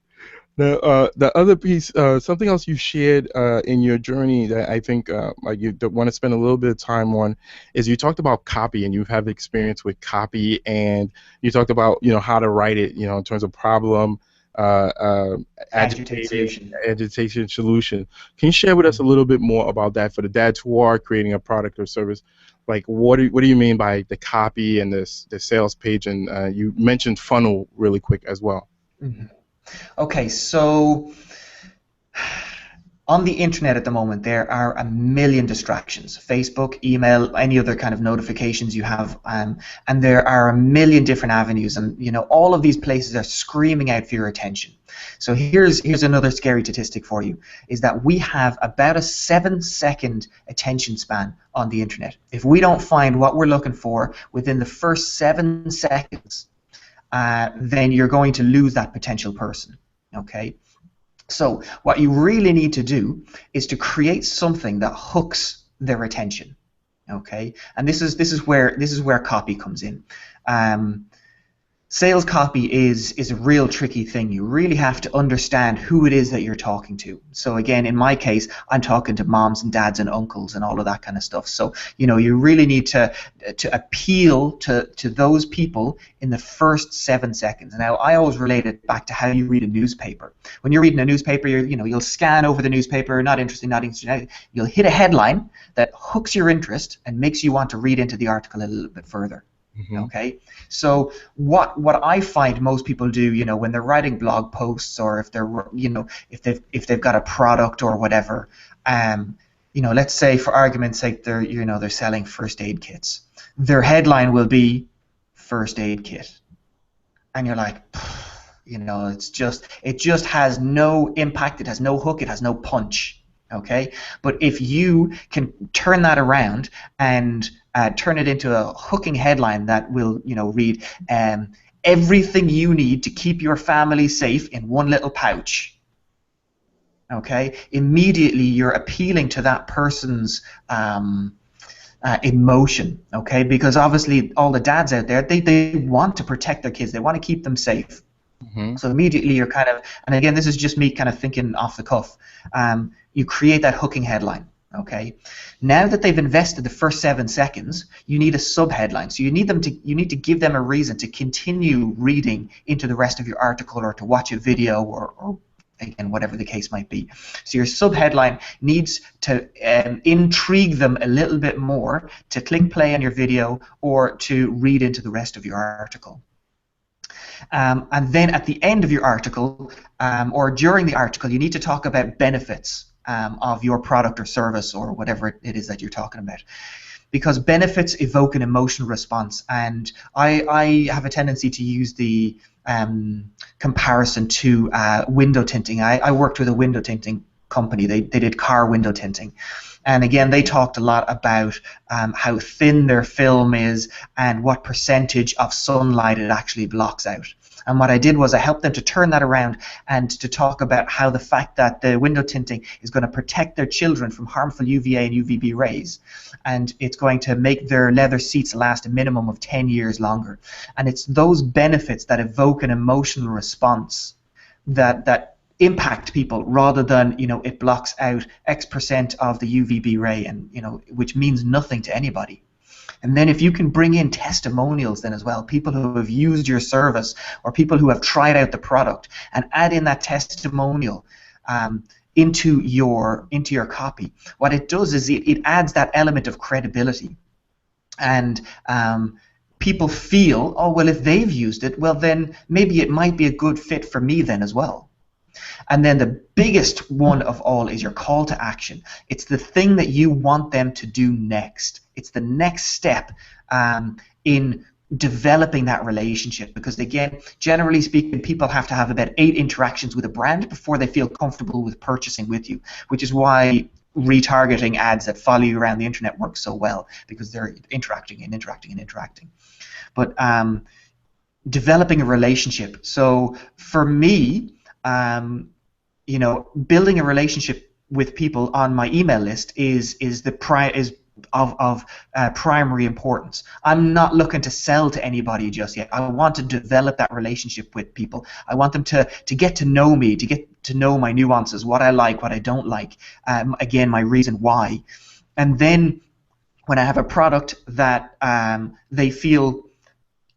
Now, the other piece, something else you shared in your journey that I think like you want to spend a little bit of time on is you talked about copy, and you have experience with copy, and you talked about how to write it, in terms of problem, agitation, solution. Can you share with us a little bit more about that for the dads who are creating a product or service? Like, what do you mean by the copy and the sales page? And you mentioned funnel really quick as well. Mm-hmm. Okay, so on the internet at the moment, there are a million distractions. Facebook, email, any other kind of notifications you have, and there are a million different avenues, and all of these places are screaming out for your attention. So here's another scary statistic for you, is that we have about a 7-second attention span on the internet. If we don't find what we're looking for within the first 7 seconds, then you're going to lose that potential person. Okay? So what you really need to do is to create something that hooks their attention. Okay? And this is where copy comes in. Sales copy is a real tricky thing. You really have to understand who it is that you're talking to. So again, in my case, I'm talking to moms and dads and uncles and all of that kind of stuff. So you really need to appeal to those people in the first 7 seconds. Now, I always relate it back to how you read a newspaper. When you're reading a newspaper, you'll scan over the newspaper, not interesting. You'll hit a headline that hooks your interest and makes you want to read into the article a little bit further. Mm-hmm. Okay, so what I find most people do, when they're writing blog posts, or if they're, if they've got a product or whatever, let's say for argument's sake they're selling first aid kits. Their headline will be first aid kit, and you're like, it just has no impact. It has no hook. It has no punch. Okay, but if you can turn that around and turn it into a hooking headline that will, read everything you need to keep your family safe in one little pouch. Okay, immediately you're appealing to that person's emotion. Okay, because obviously all the dads out there, they want to protect their kids. They want to keep them safe. Mm-hmm. So immediately you're kind of, and again, this is just me kind of thinking off the cuff. You create that hooking headline. Okay. Now that they've invested the first 7 seconds, you need a sub-headline. So you need to give them a reason to continue reading into the rest of your article, or to watch a video, or again, whatever the case might be. So your sub-headline needs to intrigue them a little bit more to click play on your video or to read into the rest of your article. And then at the end of your article, or during the article, you need to talk about benefits of your product or service, or whatever it is that you're talking about, because benefits evoke an emotional response. And I have a tendency to use the comparison to window tinting. I worked with a window tinting company. They did car window tinting, and again, they talked a lot about how thin their film is and what percentage of sunlight it actually blocks out. And what I did was I helped them to turn that around and to talk about how the fact that the window tinting is going to protect their children from harmful UVA and UVB rays, and it's going to make their leather seats last a minimum of 10 years longer. And it's those benefits that evoke an emotional response that impact people, rather than, it blocks out X% of the UVB ray, and which means nothing to anybody. And then if you can bring in testimonials then as well, people who have used your service or people who have tried out the product, and add in that testimonial into your copy, what it does is it adds that element of credibility. And people feel, oh, well, if they've used it, well, then maybe it might be a good fit for me then as well. And then the biggest one of all is your call to action. It's the thing that you want them to do next. It's the next step in developing that relationship, because again, generally speaking, people have to have about 8 interactions with a brand before they feel comfortable with purchasing with you, which is why retargeting ads that follow you around the internet work so well, because they're interacting and interacting and interacting. But developing a relationship. So for me, building a relationship with people on my email list is of primary importance. I'm not looking to sell to anybody just yet. I want to develop that relationship with people. I want them to get to know me, to get to know my nuances, what I like, what I don't like, again, my reason why. And then when I have a product that they feel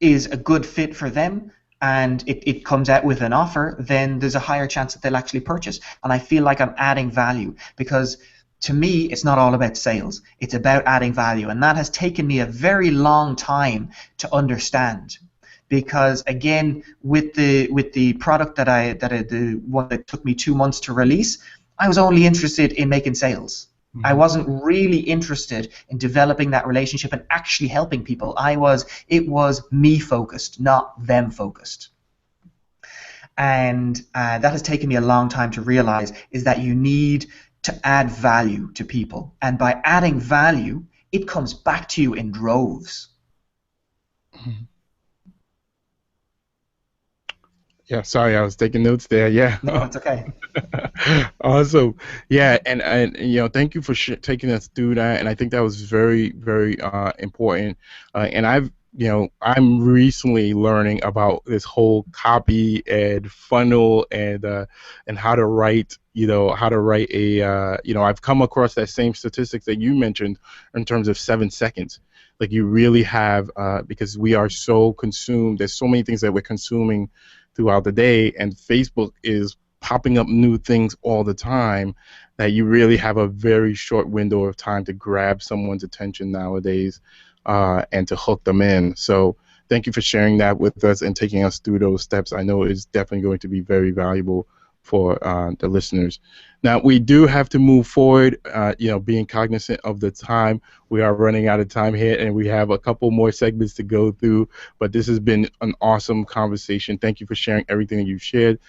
is a good fit for them, and it comes out with an offer, then there's a higher chance that they'll actually purchase. And I feel like I'm adding value, because to me, it's not all about sales. It's about adding value, and that has taken me a very long time to understand. Because again, with the product the one that took me 2 months to release, I was only interested in making sales. Mm-hmm. I wasn't really interested in developing that relationship and actually helping people. It was me focused, not them focused. And that has taken me a long time to realize, is that you need to add value to people. And by adding value, it comes back to you in droves. Mm-hmm. Yeah, sorry, I was taking notes there. Yeah. No, it's okay. Awesome. Yeah, and thank you for taking us through that. And I think that was very, very important. And I'm recently learning about this whole copy and funnel and how to write. I've come across that same statistics that you mentioned in terms of 7 seconds. Like, you really have, because we are so consumed. There's so many things that we're consuming throughout the day, and Facebook is popping up new things all the time, that you really have a very short window of time to grab someone's attention nowadays, and to hook them in. So thank you for sharing that with us and taking us through those steps. I know it's definitely going to be very valuable for the listeners. Now, we do have to move forward, being cognizant of the time. We are running out of time here, and we have a couple more segments to go through, but this has been an awesome conversation. Thank you for sharing everything that you've shared.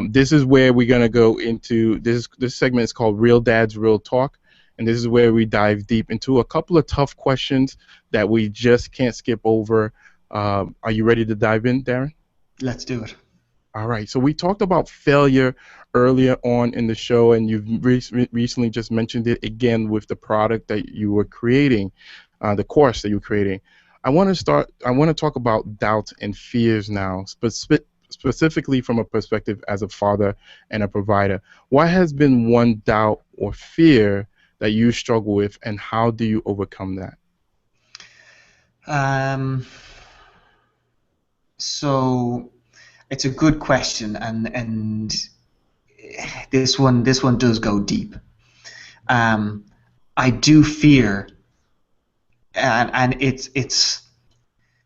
This is where we're going to go into, this segment is called Real Dads, Real Talk, and this is where we dive deep into a couple of tough questions that we just can't skip over. Are you ready to dive in, Darren? Let's do it. All right, so we talked about failure earlier on in the show, and you've recently just mentioned it again with the product that you were creating, the course that you're creating. I want to talk about doubts and fears now, specifically from a perspective as a father and a provider. What has been one doubt or fear that you struggle with, and how do you overcome that? So it's a good question, and this one does go deep. I do fear, and it's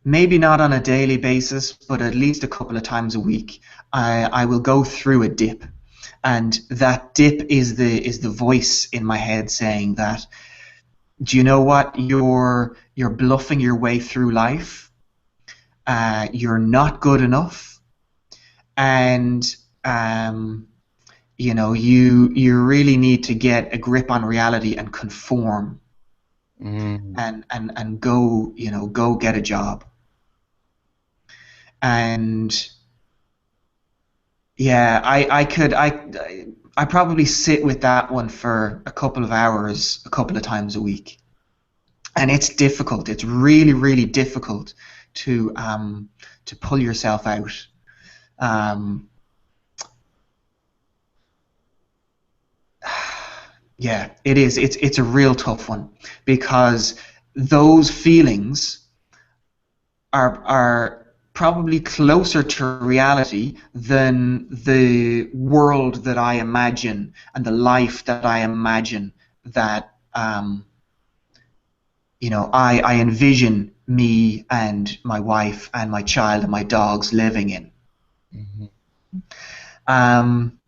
maybe not on a daily basis, but at least a couple of times a week, I will go through a dip, and that dip is the voice in my head saying that, do you know what, you're bluffing your way through life. You're not good enough. And you really need to get a grip on reality and conform, and go get a job. And Yeah, I probably sit with that one for a couple of hours, a couple of times a week, and it's difficult. It's really, really difficult to pull yourself out. Um, yeah, it is. It's a real tough one because those feelings are probably closer to reality than the world that I imagine and the life that I imagine that I envision me and my wife and my child and my dogs living in. Hmm. Um,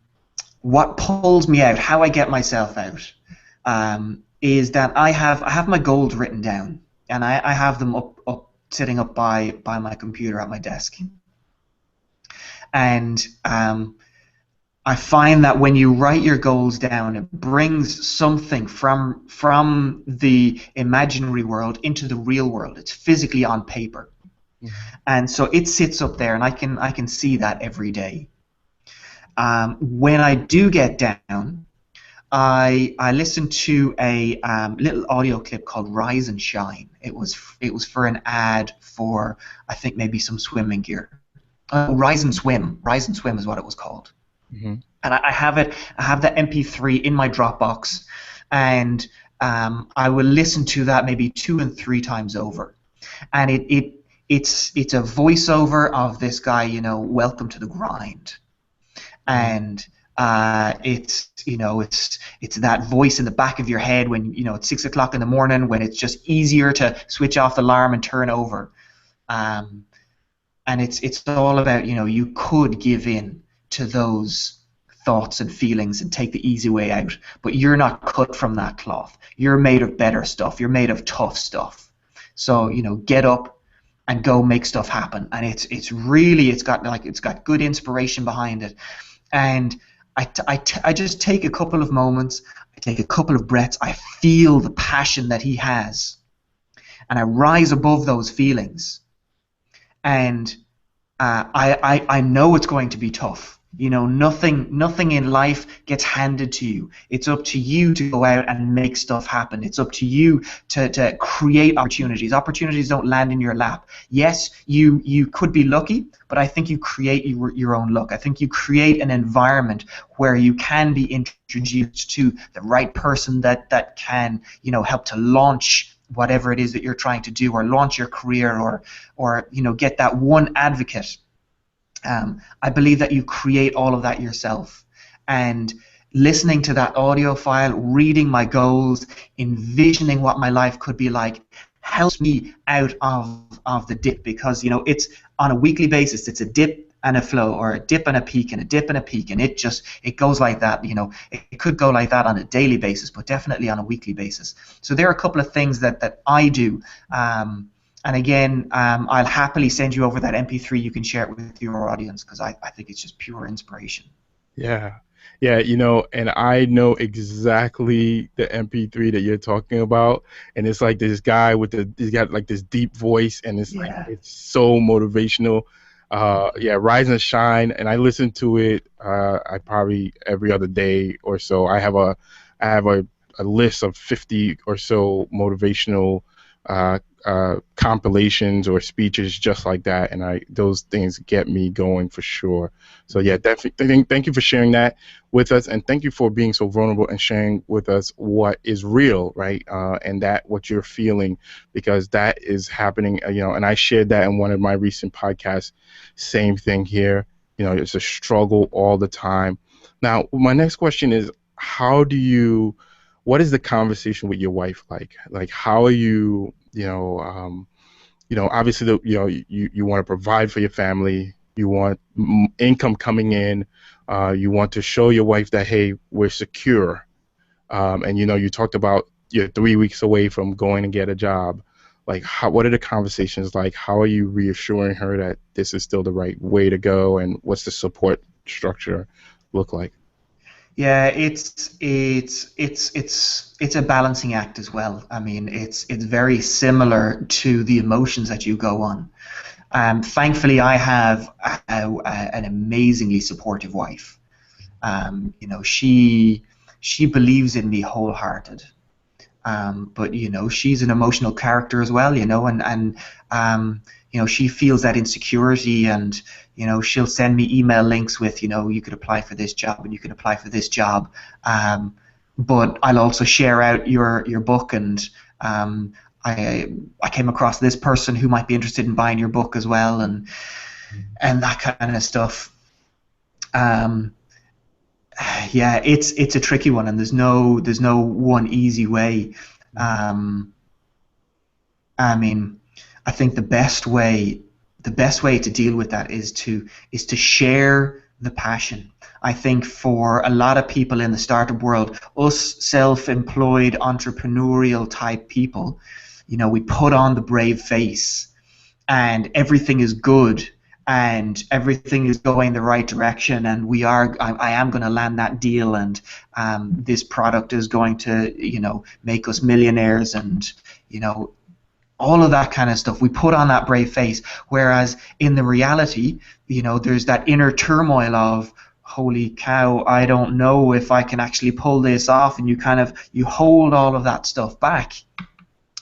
what pulls me out, how I get myself out, is that I have my goals written down, and I have them up sitting up by my computer at my desk. And I find that when you write your goals down, it brings something from the imaginary world into the real world. It's physically on paper, and so it sits up there, and I can see that every day. When I do get down, I listened to a little audio clip called "Rise and Shine." It was for an ad for, I think, maybe some swimming gear. Rise and Swim. Rise and Swim is what it was called. Hmm. And I have it. I have the MP3 in my Dropbox, and I will listen to that maybe 2 and 3 times over. And it's a voiceover of this guy, welcome to the grind, and it's that voice in the back of your head when it's 6 o'clock in the morning, when it's just easier to switch off the alarm and turn over. And it's all about, you could give in to those thoughts and feelings and take the easy way out, but you're not cut from that cloth. You're made of better stuff. You're made of tough stuff. So get up and go make stuff happen. And it's got good inspiration behind it. And I just take a couple of moments. I take a couple of breaths. I feel the passion that he has, and I rise above those feelings. And I know it's going to be tough. Nothing in life gets handed to you. It's up to you to go out and make stuff happen. It's up to you to create opportunities. Opportunities don't land in your lap. Yes, you could be lucky, but I think you create your own luck. I think you create an environment where you can be introduced to the right person that can help to launch whatever it is that you're trying to do, or launch your career, or get that one advocate. I believe that you create all of that yourself. And listening to that audio file, reading my goals, envisioning what my life could be like, helps me out of the dip, because it's on a weekly basis. It's a dip and a flow, or a dip and a peak, and a dip and a peak, and it goes like that. It could go like that on a daily basis, but definitely on a weekly basis. So there are a couple of things that I do. And again, I'll happily send you over that MP3. You can share it with your audience, because I think it's just pure inspiration. Yeah. Yeah, and I know exactly the MP3 that you're talking about, and it's like this guy he's got like this deep voice, and it's like it's so motivational. Yeah, Rise and Shine, and I listen to it. I probably every other day or so. I have a list of 50 or so motivational compilations or speeches just like that, and those things get me going for sure. So yeah, definitely thank you for sharing that with us, and thank you for being so vulnerable and sharing with us what is real, right? And that what you're feeling, because that is happening, and I shared that in one of my recent podcasts. Same thing here, it's a struggle all the time. Now my next question is, what is the conversation with your wife like? Like, how are you, obviously, you want to provide for your family. You want income coming in. You want to show your wife that, hey, we're secure. And, you talked about you're 3 weeks away from going and get a job. Like, what are the conversations like? How are you reassuring her that this is still the right way to go? And what's the support structure look like? Yeah, it's a balancing act as well. I mean, it's very similar to the emotions that you go on. Thankfully, I have an amazingly supportive wife. You know, she believes in me wholehearted. But you know, she's an emotional character as well. You know, and you know, she feels that insecurity, and you know, she'll send me email links with, you know, you could apply for this job and you could apply for this job. But I'll also share out your book, and I came across this person who might be interested in buying your book as well, and that kind of stuff. Yeah, it's a tricky one, and there's no one easy way. I mean, I think the best way to deal with that is to share the passion. I think for a lot of people in the startup world, us self-employed entrepreneurial type people, you know, we put on the brave face and everything is good and everything is going the right direction, and I am going to land that deal, and this product is going to, you know, make us millionaires, and you know, all of that kind of stuff. We put on that brave face, whereas in the reality, you know, there's that inner turmoil of, holy cow, I don't know if I can actually pull this off, and you hold all of that stuff back.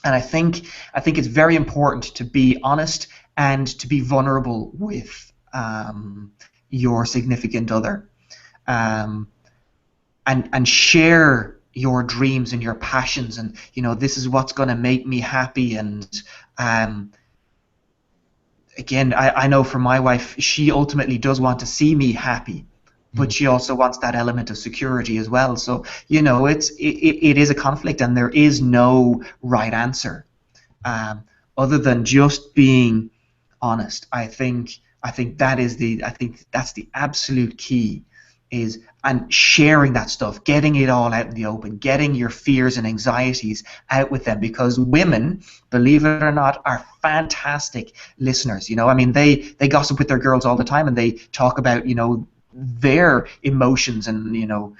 And I think it's very important to be honest and to be vulnerable with your significant other, and share your dreams and your passions, and you know, this is what's going to make me happy. And again, I know for my wife, she ultimately does want to see me happy, but she also wants that element of security as well. So you know, it is a conflict, and there is no right answer other than just being honest. I think that's the absolute key, is and sharing that stuff, getting it all out in the open, getting your fears and anxieties out with them, because women, believe it or not, are fantastic listeners. You know, I mean, they gossip with their girls all the time, and they talk about, you know, their emotions, and you know,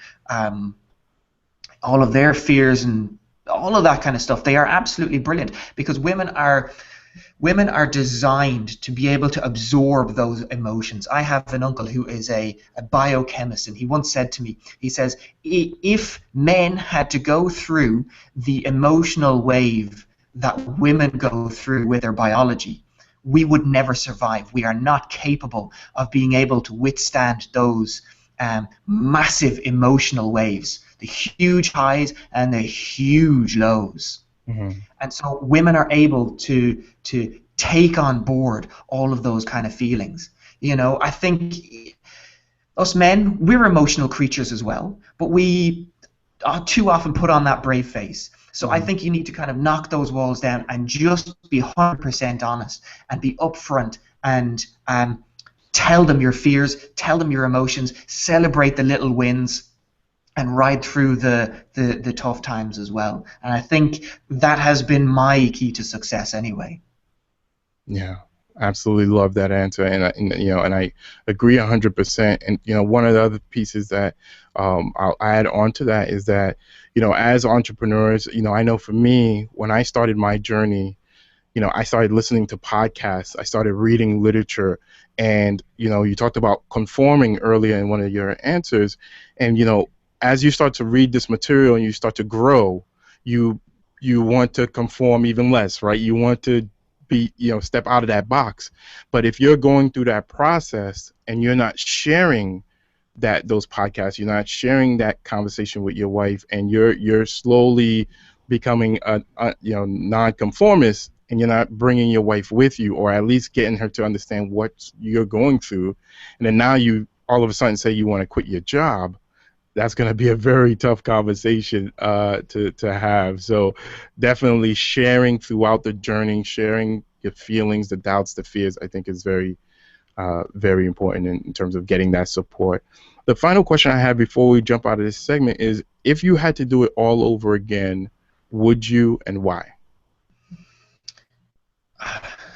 all of their fears and all of that kind of stuff. They are absolutely brilliant, because women are designed to be able to absorb those emotions. I have an uncle who is a biochemist, and he once said to me, he says, if men had to go through the emotional wave that women go through with their biology, we would never survive. We are not capable of being able to withstand those massive emotional waves, the huge highs and the huge lows. Mm-hmm. And so women are able to take on board all of those kind of feelings. You know, I think us men, we're emotional creatures as well, but we too often put on that brave face. So I think you need to kind of knock those walls down and just be 100% honest and be upfront, and tell them your fears, tell them your emotions, celebrate the little wins, and ride through the tough times as well. And I think that has been my key to success anyway. Yeah, absolutely love that answer, and you know, and I agree 100%. And you know, one of the other pieces that I'll add on to that is that, you know, as entrepreneurs, you know, I know for me, when I started my journey, you know, I started listening to podcasts, I started reading literature, and you know, you talked about conforming earlier in one of your answers, and you know, as you start to read this material and you start to grow, you want to conform even less, right? You want to be, you know, step out of that box. But if you're going through that process and you're not sharing those podcasts, you're not sharing that conversation with your wife, and you're slowly becoming a you know, non-conformist, and you're not bringing your wife with you, or at least getting her to understand what you're going through, and then now you all of a sudden say you want to quit your job, that's going to be a very tough conversation to have. So definitely sharing throughout the journey, sharing your feelings, the doubts, the fears, I think is very, very important in terms of getting that support. The final question I have before we jump out of this segment is, if you had to do it all over again, would you, and why?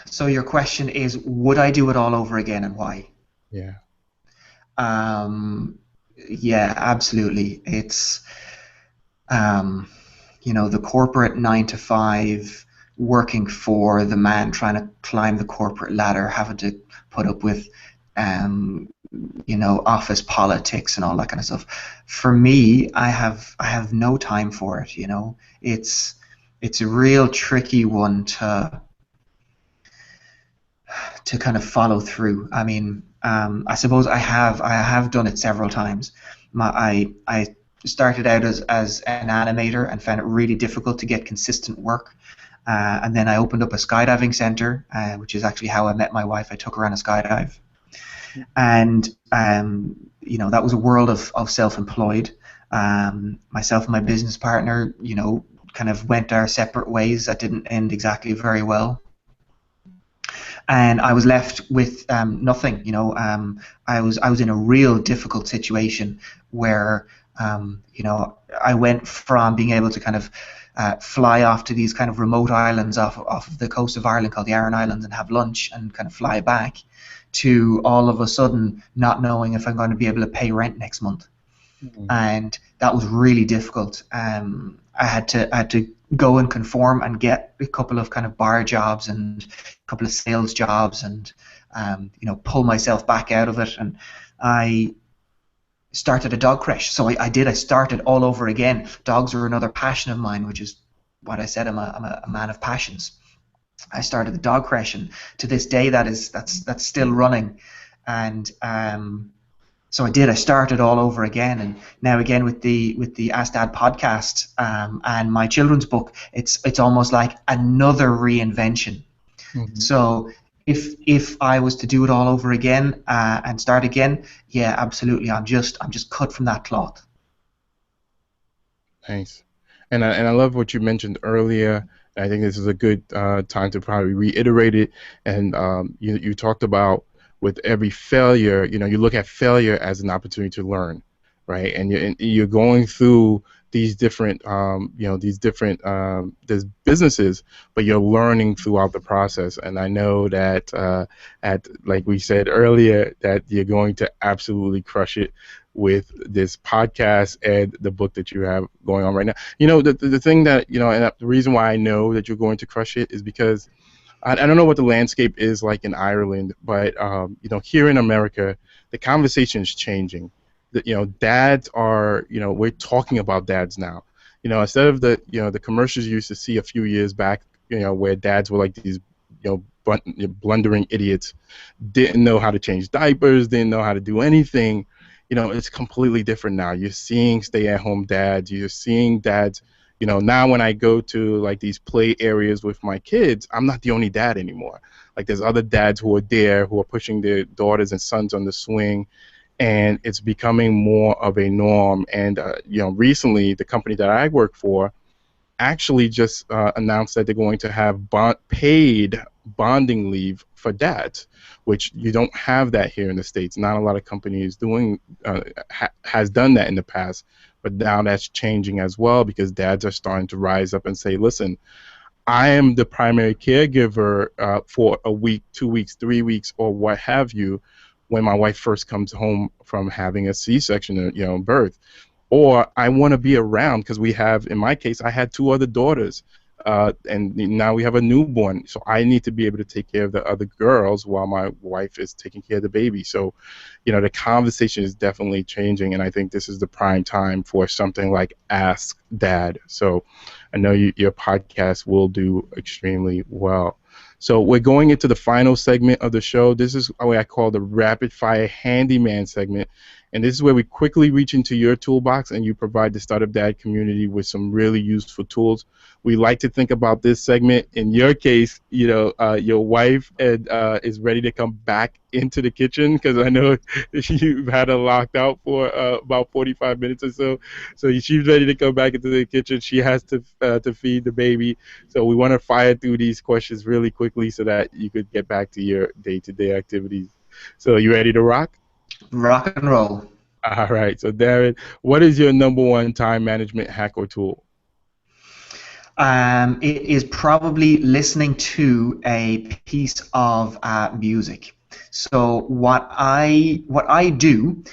So your question is, would I do it all over again, and why? Yeah. Yeah, absolutely. It's, you know, the corporate 9 to 5 working for the man, trying to climb the corporate ladder, having to put up with office politics and all that kind of stuff. For me, I have no time for it. It's a real tricky one to kind of follow through. I mean, I suppose I have done it several times. I started out as an animator and found it really difficult to get consistent work. And then I opened up a skydiving center, which is actually how I met my wife. I took her on a skydive. And that was a world of self-employed. Myself and my business partner, kind of went our separate ways. That didn't end exactly very well. And I was left with nothing. I was in a real difficult situation where I went from being able to kind of fly off to these kind of remote islands off of the coast of Ireland called the Aran Islands and have lunch and kind of fly back, to all of a sudden not knowing if I'm going to be able to pay rent next month. Mm-hmm. And that was really difficult. I had to go and conform and get a couple of kind of bar jobs and a couple of sales jobs and pull myself back out of it. And I started a dog creche. So I started all over again. Dogs are another passion of mine, which is what I said. I'm a man of passions. I started the dog creche, and to this day that's still running. And so I did. I started all over again, and now again with the Ask Dad podcast and my children's book, it's almost like another reinvention. Mm-hmm. So if I was to do it all over again and start again, yeah, absolutely. I'm just cut from that cloth. Nice, and I love what you mentioned earlier. I think this is a good time to probably reiterate it. And you talked about, with every failure, you look at failure as an opportunity to learn, right? And you're going through these different, there's businesses, but you're learning throughout the process. And I know that, like we said earlier, that you're going to absolutely crush it with this podcast and the book that you have going on right now. The thing that, and the reason why I know that you're going to crush it is because I don't know what the landscape is like in Ireland, but here in America, the conversation is changing. Dads are, we're talking about dads now. Instead of the commercials you used to see a few years back, where dads were like these, blundering idiots, didn't know how to change diapers, didn't know how to do anything. It's completely different now. You're seeing stay-at-home dads. You're seeing dads. Now when I go to like these play areas with my kids, I'm not the only dad anymore. Like there's other dads who are there who are pushing their daughters and sons on the swing, and it's becoming more of a norm. And recently the company that I work for actually just announced that they're going to have paid bonding leave for dads, which you don't have that here in the States. Not a lot of companies has done that in the past, but now that's changing as well, because dads are starting to rise up and say, listen, I am the primary caregiver for a week, 2 weeks, 3 weeks, or what have you, when my wife first comes home from having a C-section, birth. Or I want to be around, because in my case, I had 2 other daughters, and now we have a newborn. So I need to be able to take care of the other girls while my wife is taking care of the baby. So, the conversation is definitely changing, and I think this is the prime time for something like Ask Dad. So I know your podcast will do extremely well. So we're going into the final segment of the show. This is what I call the rapid fire handyman segment. And this is where we quickly reach into your toolbox and you provide the Startup Dad community with some really useful tools. We like to think about this segment. In your case, your wife is ready to come back into the kitchen, because I know you've had her locked out for about 45 minutes or so. So she's ready to come back into the kitchen. She has to feed the baby. So we want to fire through these questions really quickly so that you could get back to your day-to-day activities. So you ready to rock? Rock and roll. All right. So Darren, what is your number one time management hack or tool? It is probably listening to a piece of music. So what I do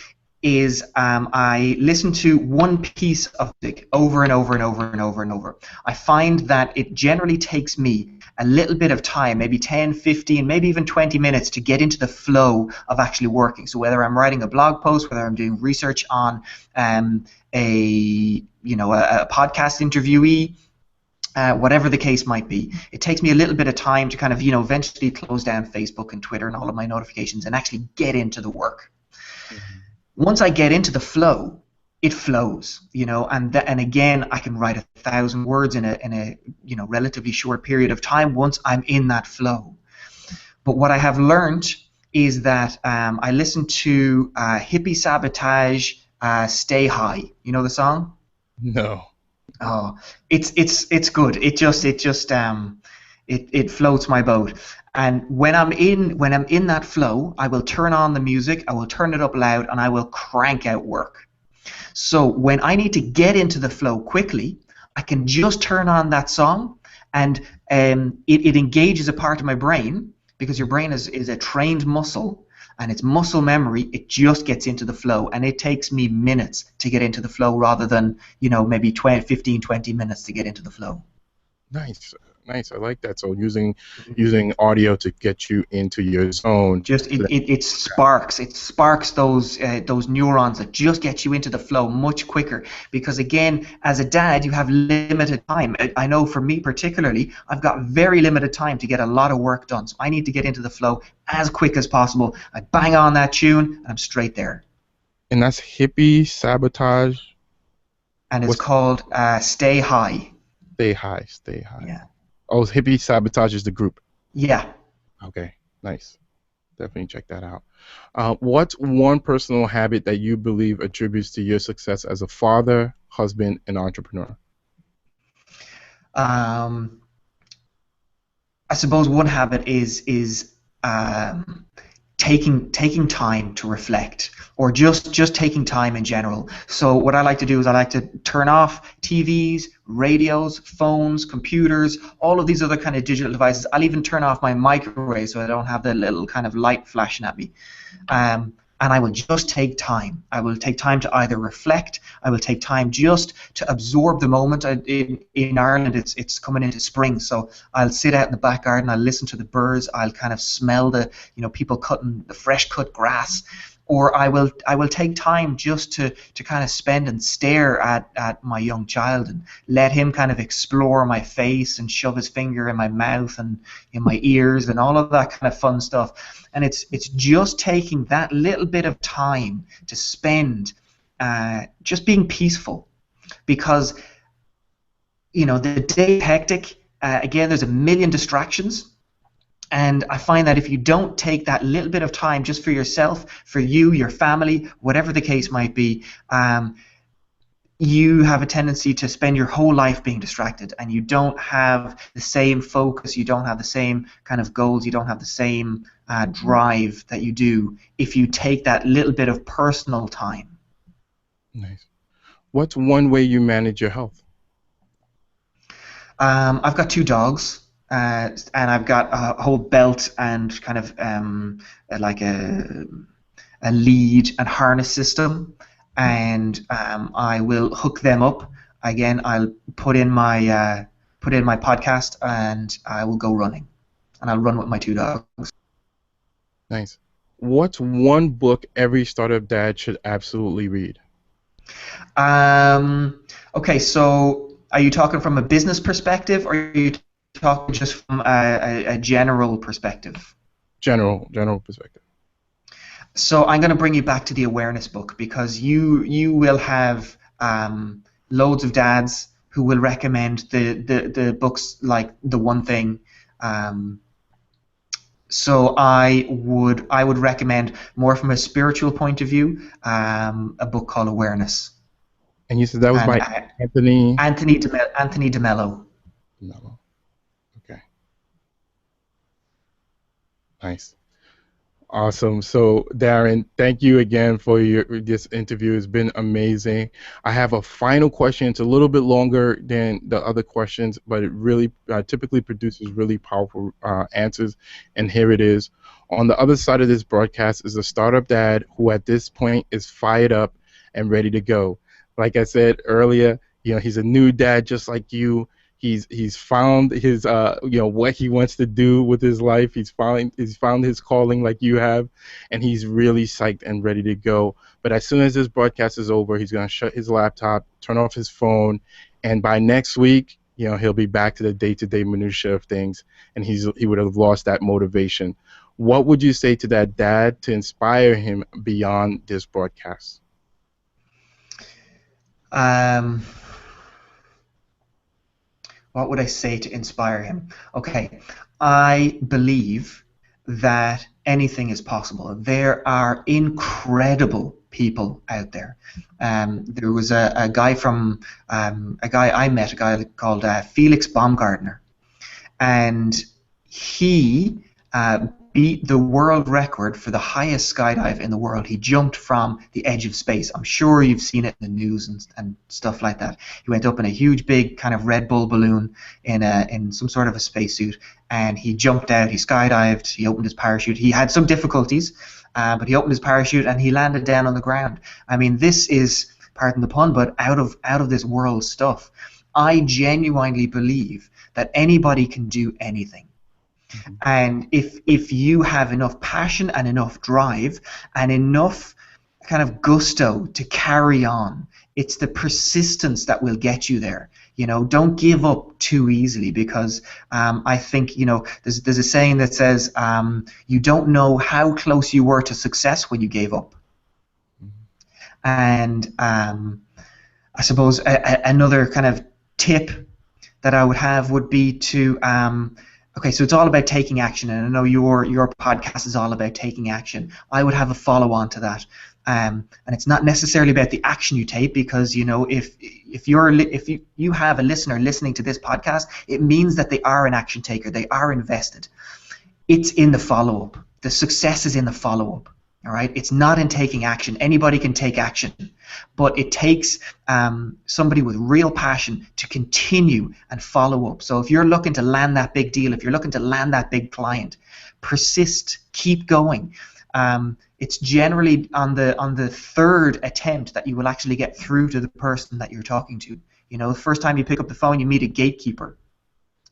is I listen to one piece of music over and over and over and over and over. I find that it generally takes me a little bit of time, maybe 10, 15, maybe even 20 minutes to get into the flow of actually working. So whether I'm writing a blog post, whether I'm doing research on a podcast interviewee, whatever the case might be, it takes me a little bit of time to kind of, eventually close down Facebook and Twitter and all of my notifications and actually get into the work. Mm-hmm. Once I get into the flow, it flows, and again, I can write 1,000 words in a relatively short period of time once I'm in that flow. But what I have learned is that I listen to Hippie Sabotage, Stay High. You know the song? No. Oh, it's good. It floats my boat. And when I'm in that flow, I will turn on the music, I will turn it up loud, and I will crank out work. So when I need to get into the flow quickly, I can just turn on that song, and it engages a part of my brain, because your brain is a trained muscle, and it's muscle memory. It just gets into the flow, and it takes me minutes to get into the flow rather than maybe 15, 20 minutes to get into the flow. Nice. I like that. So using audio to get you into your zone. Just it sparks those neurons that just get you into the flow much quicker. Because again, as a dad, you have limited time. I know for me particularly, I've got very limited time to get a lot of work done. So I need to get into the flow as quick as possible. I bang on that tune, and I'm straight there. And that's Hippie Sabotage. And it's called Stay High. Stay High. Yeah. Oh, Hippie Sabotage is the group. Yeah. Okay, nice. Definitely check that out. What's one personal habit that you believe attributes to your success as a father, husband, and entrepreneur? I suppose one habit is taking time to reflect, or just taking time in general. So what I like to do is I like to turn off TVs, radios, phones, computers, all of these other kind of digital devices. I'll even turn off my microwave so I don't have the little kind of light flashing at me. And I will just take time. I will take time to either reflect. I will take time just to absorb the moment. In Ireland, it's coming into spring, so I'll sit out in the back garden. I'll listen to the birds. I'll kind of smell the people cutting the fresh cut grass. Or I will take time just to kind of spend and stare at my young child and let him kind of explore my face and shove his finger in my mouth and in my ears and all of that kind of fun stuff. And it's just taking that little bit of time to spend just being peaceful, because the day is hectic. Again, there's a million distractions. And I find that if you don't take that little bit of time just for yourself, for you, your family, whatever the case might be, you have a tendency to spend your whole life being distracted, and you don't have the same focus, you don't have the same kind of goals, you don't have the same drive that you do if you take that little bit of personal time. Nice. What's one way you manage your health? I've got 2 dogs. And I've got a whole belt and kind of like a lead and harness system, and I will hook them up. Again, I'll put in my podcast, and I will go running, and I'll run with my 2 dogs. Nice. What's one book every startup dad should absolutely read? Okay, so are you talking from a business perspective, or are you talking just from a general perspective? General perspective. So I'm going to bring you back to the awareness book, because you will have loads of dads who will recommend the books like The One Thing. So I would recommend, more from a spiritual point of view, a book called Awareness. And you said that was by Anthony DeMello. Okay. Nice. Awesome. So, Darren, thank you again for this interview. It's been amazing. I have a final question. It's a little bit longer than the other questions, but it really typically produces really powerful answers. And here it is. On the other side of this broadcast is a startup dad who at this point is fired up and ready to go. Like I said earlier, he's a new dad just like you. He's found his what he wants to do with his life. He's found his calling like you have, and he's really psyched and ready to go. But as soon as this broadcast is over, he's gonna shut his laptop, turn off his phone, and by next week, he'll be back to the day-to-day minutia of things, and he would have lost that motivation. What would you say to that dad to inspire him beyond this broadcast? What would I say to inspire him? Okay, I believe that anything is possible. There are incredible people out there. There was a guy I met, a guy called Felix Baumgartner, and he beat the world record for the highest skydive in the world. He jumped from the edge of space. I'm sure you've seen it in the news and stuff like that. He went up in a huge, big kind of Red Bull balloon in some sort of a spacesuit, and he jumped out. He skydived. He opened his parachute. He had some difficulties, but he opened his parachute and he landed down on the ground. I mean, this is, pardon the pun, but out of this world stuff. I genuinely believe that anybody can do anything. And if you have enough passion and enough drive and enough kind of gusto to carry on, it's the persistence that will get you there. Don't give up too easily, because I think there's a saying that says you don't know how close you were to success when you gave up. And I suppose another kind of tip that I would have would be to okay, so it's all about taking action, and I know your podcast is all about taking action. I would have a follow-on to that, and it's not necessarily about the action you take, because if you have a listener listening to this podcast, it means that they are an action taker, they are invested. It's in the follow-up. The success is in the follow-up. All right, it's not in taking action. Anybody can take action, but it takes somebody with real passion to continue and follow up. So if you're looking to land that big deal, if you're looking to land that big client, persist, keep going. It's generally on the third attempt that you will actually get through to the person that you're talking to. The first time you pick up the phone, you meet a gatekeeper.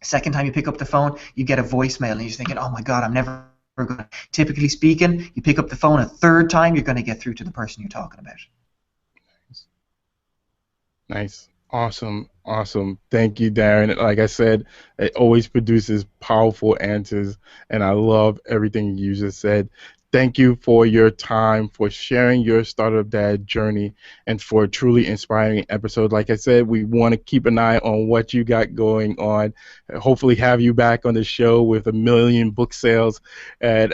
Second time you pick up the phone, you get a voicemail, and you're thinking, oh my God, I'm never going to. Typically speaking, you pick up the phone a third time, you're going to get through to the person you're talking about. Nice. Awesome. Thank you, Darren. Like I said, it always produces powerful answers, and I love everything you just said. Thank you for your time, for sharing your startup dad journey, and for a truly inspiring episode. Like I said, we want to keep an eye on what you got going on. Hopefully have you back on the show with 1 million book sales and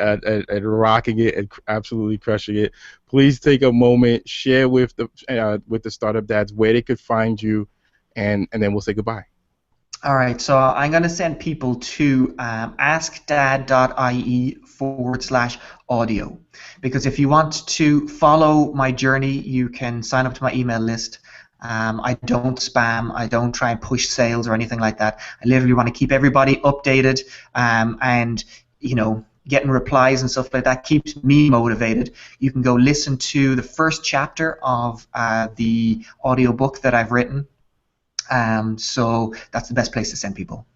rocking it and absolutely crushing it. Please take a moment, share with the startup dads where they could find you, and then we'll say goodbye. All right, so I'm going to send people to askdad.ie/audio, because if you want to follow my journey, you can sign up to my email list. I don't spam, I don't try and push sales or anything like that. I literally want to keep everybody updated, and getting replies and stuff like that keeps me motivated. You can go listen to the first chapter of the audiobook that I've written. So that's the best place to send people.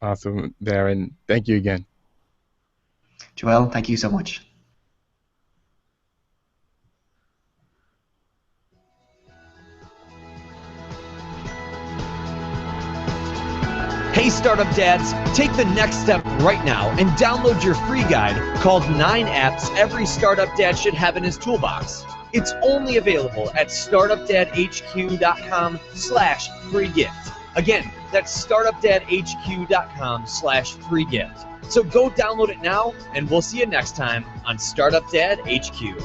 Awesome, Darren. Thank you again. Joel, thank you so much. Hey Startup Dads, take the next step right now and download your free guide called 9 Apps Every Startup Dad Should Have in His Toolbox. It's only available at startupdadhq.com/free gift. Again, that's startupdadhq.com/free gift. So go download it now, and we'll see you next time on Startup Dad HQ.